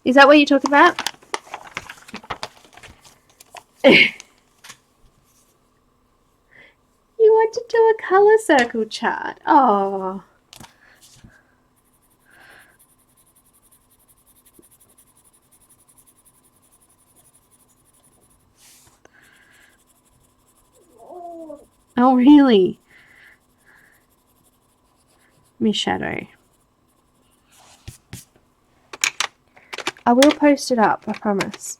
Is that what you're talking about? You want to do a colour circle chart? Oh. Oh, really? Miss Shadow. I will post it up, I promise.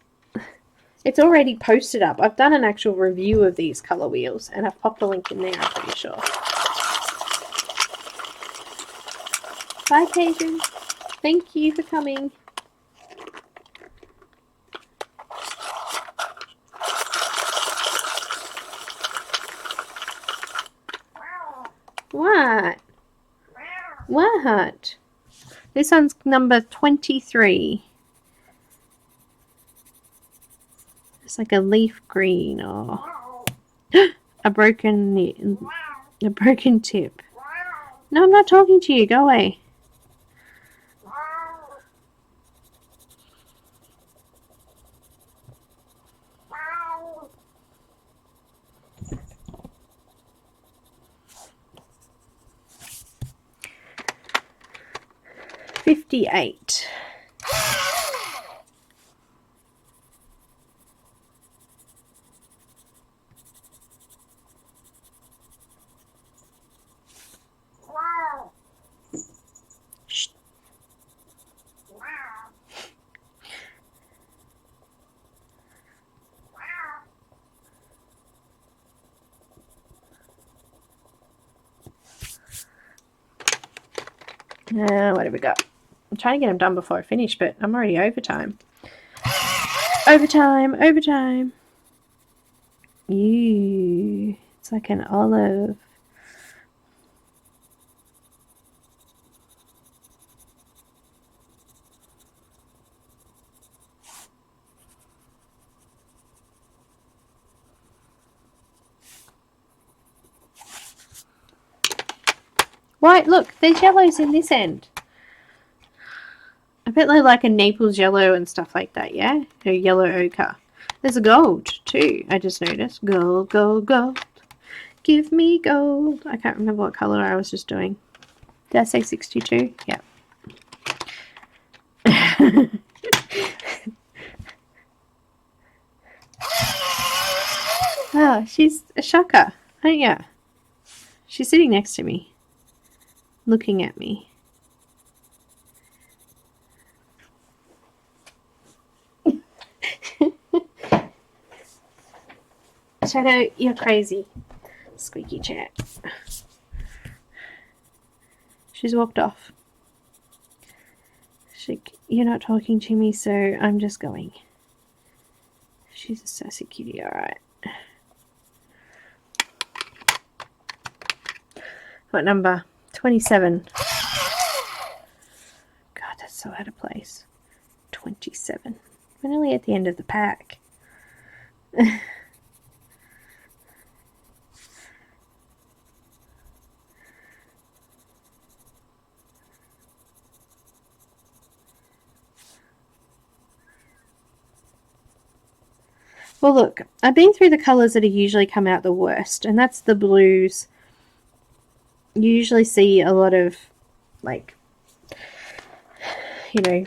It's already posted up. I've done an actual review of these colour wheels and I've popped a link in there, I'm pretty sure. Bye, Cajun. Thank you for coming. What? What? This one's number 23. It's like a leaf green or a broken tip. No, I'm not talking to you. Go away. $58. What have we got? I'm trying to get them done before I finish, but I'm already overtime. Overtime. Ew, it's like an olive. Right, look, there's yellows in this end. I bet they like a Naples yellow and stuff like that, yeah? A yellow ochre. There's a gold, too, I just noticed. Gold, gold, gold. Give me gold. I can't remember what colour I was just doing. Did I say 62? Yeah. Oh, she's a shocker. Oh, yeah. She's sitting next to me. Looking at me. Shadow, you're crazy. Squeaky chair. She's walked off. You're not talking to me, so I'm just going. She's a sassy kitty, alright. What number? 27. God, that's so out of place. 27. We're nearly at the end of the pack. Well, look, I've been through the colours that usually come out the worst, and that's the blues. You usually see a lot of, like, you know,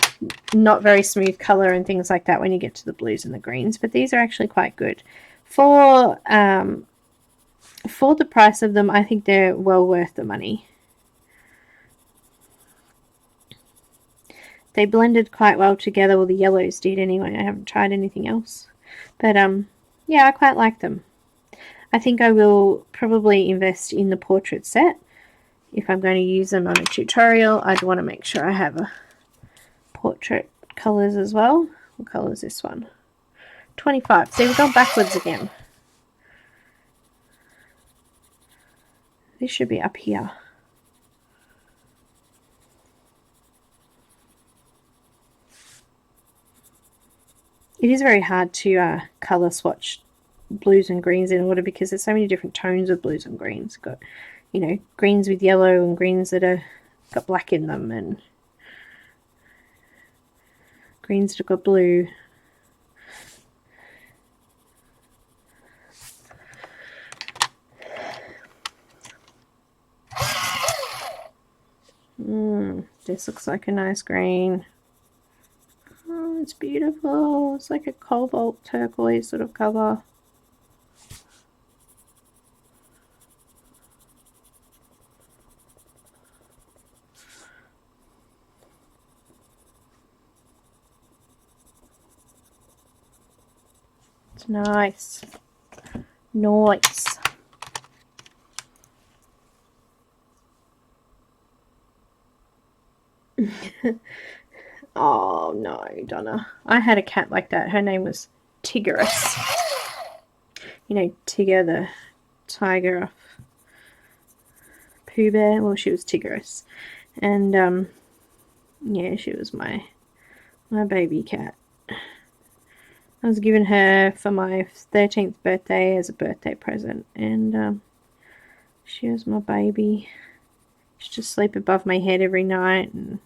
not very smooth colour and things like that when you get to the blues and the greens, but these are actually quite good. For the price of them, I think they're well worth the money. They blended quite well together, well, the yellows did anyway. I haven't tried anything else. But, yeah, I quite like them. I think I will probably invest in the portrait set. If I'm going to use them on a tutorial, I'd want to make sure I have a portrait colours as well. What colour is this one? 25. See, we've gone backwards again. This should be up here. It is very hard to colour swatch blues and greens in order because there's so many different tones of blues and greens. Got, you know, greens with yellow and greens that are got black in them, and greens that have got blue. This looks like a nice green. Oh, it's beautiful. It's like a cobalt turquoise sort of colour. It's nice. Nice. Oh no, Donna. I had a cat like that. Her name was Tiggerous. You know, Tigger the tiger off Pooh Bear. Well, she was Tiggerous. And yeah, she was my baby cat. I was given her for my 13th birthday as a birthday present, and she was my baby. She just sleep above my head every night, and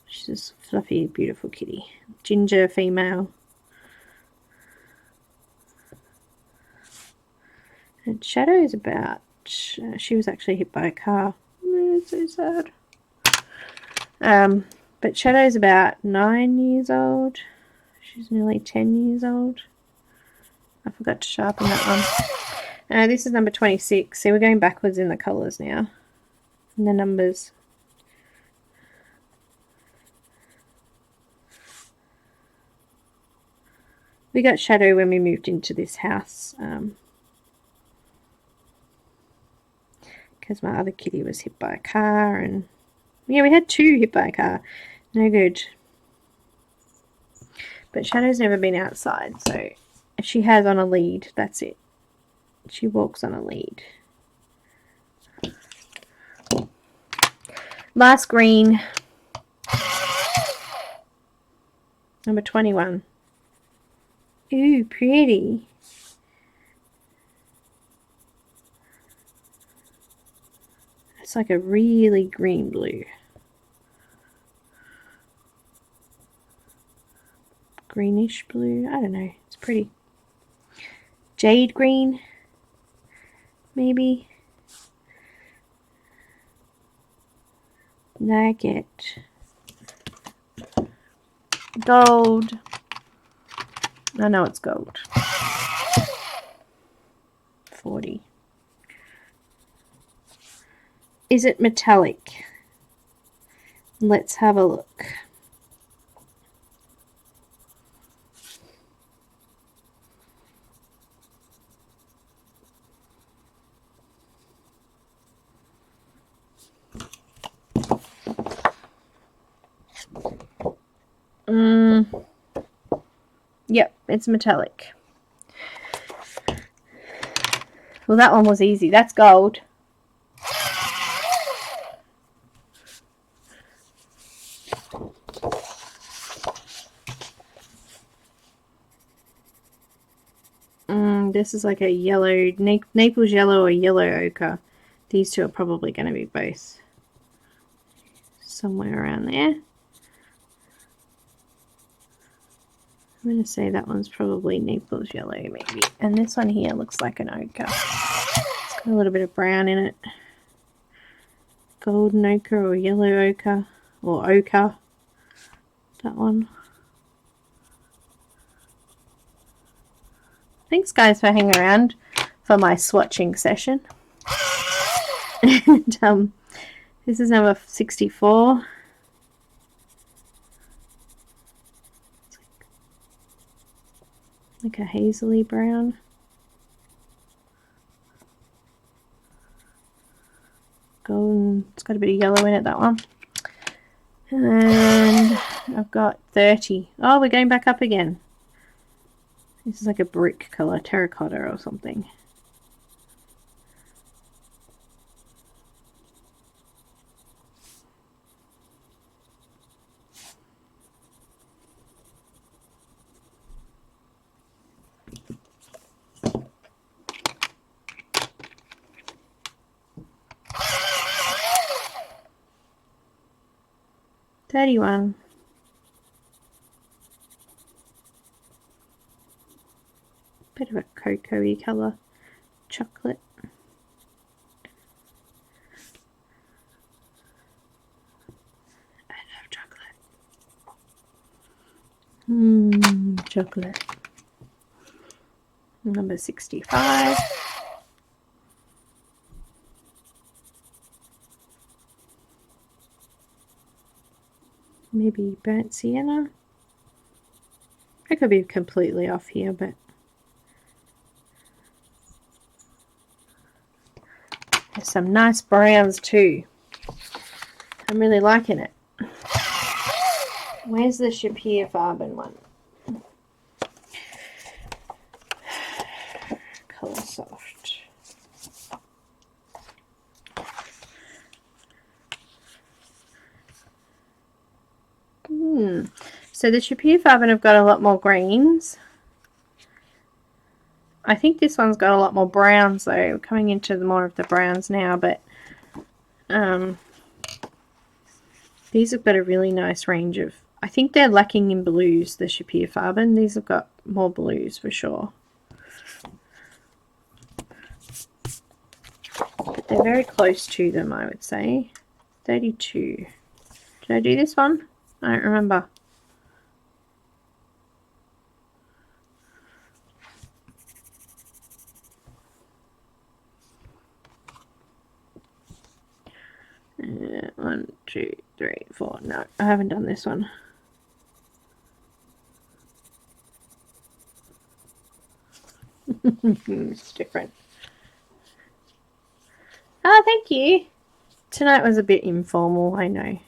she's this fluffy, beautiful kitty. Ginger female. And Shadow is about... she was actually hit by a car. Oh, it's so sad. But Shadow's about 9 years old. She's nearly 10 years old. I forgot to sharpen that one. This is number 26. See, we're going backwards in the colours now. And the numbers. We got Shadow when we moved into this house. Because my other kitty was hit by a car. And yeah, we had 2 hit by a car. No good. But Shadow's never been outside, so if she has on a lead, that's it. She walks on a lead. Last green. Number 21. Ooh, pretty. It's like a really green blue. Greenish blue. I don't know. It's pretty. Jade green. Maybe. Nugget. Gold. I know it's gold. 40. Is it metallic? Let's have a look. Yep, it's metallic. Well, that one was easy. That's gold. This is like a yellow, Naples yellow or yellow ochre. These two are probably going to be both. Somewhere around there. I'm going to say that one's probably Naples yellow maybe. And this one here looks like an ochre. It's got a little bit of brown in it. Golden ochre or yellow ochre. Or ochre. That one. Thanks guys for hanging around for my swatching session. And this is number 64. It's like a hazily brown. Golden. It's got a bit of yellow in it, that one. And I've got 30. Oh, we're going back up again. This is like a brick colour, terracotta or something. $31. Bit of a cocoa-y colour. Chocolate. I love chocolate. Chocolate. Number 65. Maybe burnt sienna. I could be completely off here, but there's some nice browns too. I'm really liking it. Where's the Shapir Farben one? Color Soft. So the Shapir Farben have got a lot more greens. I think this one's got a lot more browns though. We're coming into more of the browns now, but these have got a really nice range of, I think they're lacking in blues, the Shapir Farben. These have got more blues for sure. But they're very close to them, I would say. 32. Did I do this one? I don't remember. One, two, three, four. No, I haven't done this one. It's different. Oh, thank you. Tonight was a bit informal, I know.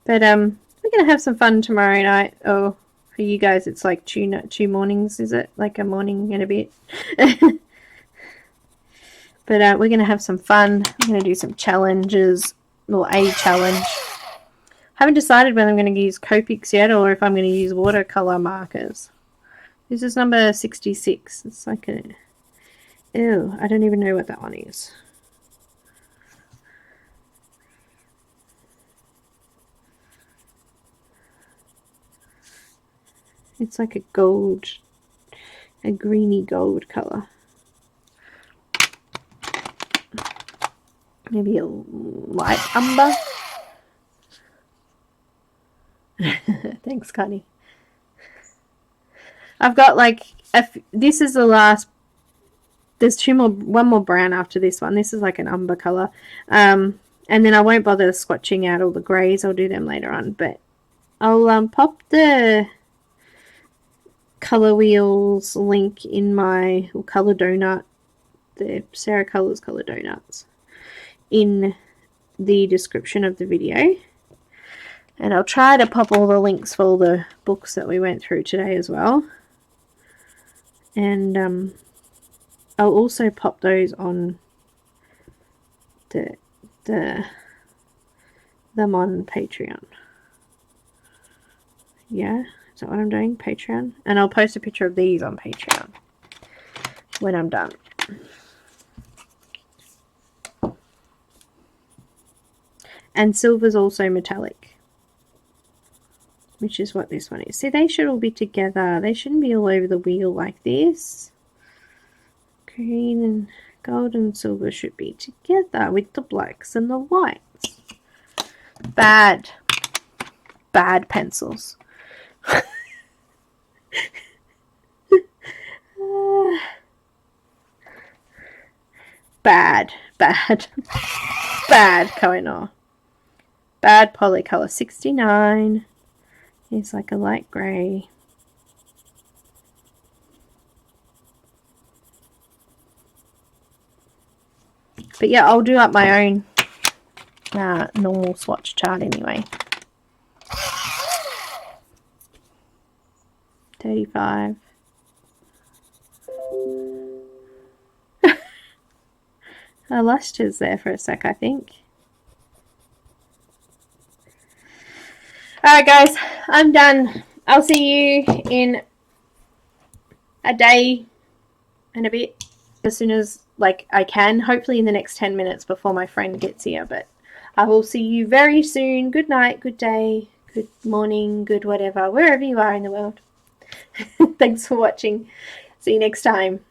But we're gonna have some fun tomorrow night. Oh, for you guys, it's like two mornings, is it? Like a morning and a bit. But we're gonna have some fun. I'm gonna do some challenges. Well, a challenge. Haven't decided whether I'm going to use Copics yet or if I'm going to use watercolor markers. This is number 66. It's like a... Ew, I don't even know what that one is. It's like a gold, a greeny gold color. Maybe a light umber. Thanks, Connie. I've got like, this is the last, there's one more brown after this one. This is like an umber color. And then I won't bother swatching out all the greys. I'll do them later on. But I'll pop the Color Wheels link in my Color Donut, the Sarah Colors Color Donuts, in the description of the video, and I'll try to pop all the links for all the books that we went through today as well. And I'll also pop those on them on Patreon. Yeah, is that what I'm doing? Patreon. And I'll post a picture of these on Patreon when I'm done. And silver's also metallic, which is what this one is. See, they should all be together. They shouldn't be all over the wheel like this. Green and gold and silver should be together with the blacks and the whites. Bad pencils. Bad Koh-i-Noor. Bad Polycolor. 69 is like a light grey. But yeah, I'll do up my own normal swatch chart anyway. 35. I lost his there for a sec, I think. Alright guys, I'm done. I'll see you in a day and a bit, as soon as I can, hopefully in the next 10 minutes before my friend gets here. But I will see you very soon. Good night, good day, good morning, good whatever, wherever you are in the world. Thanks for watching. See you next time.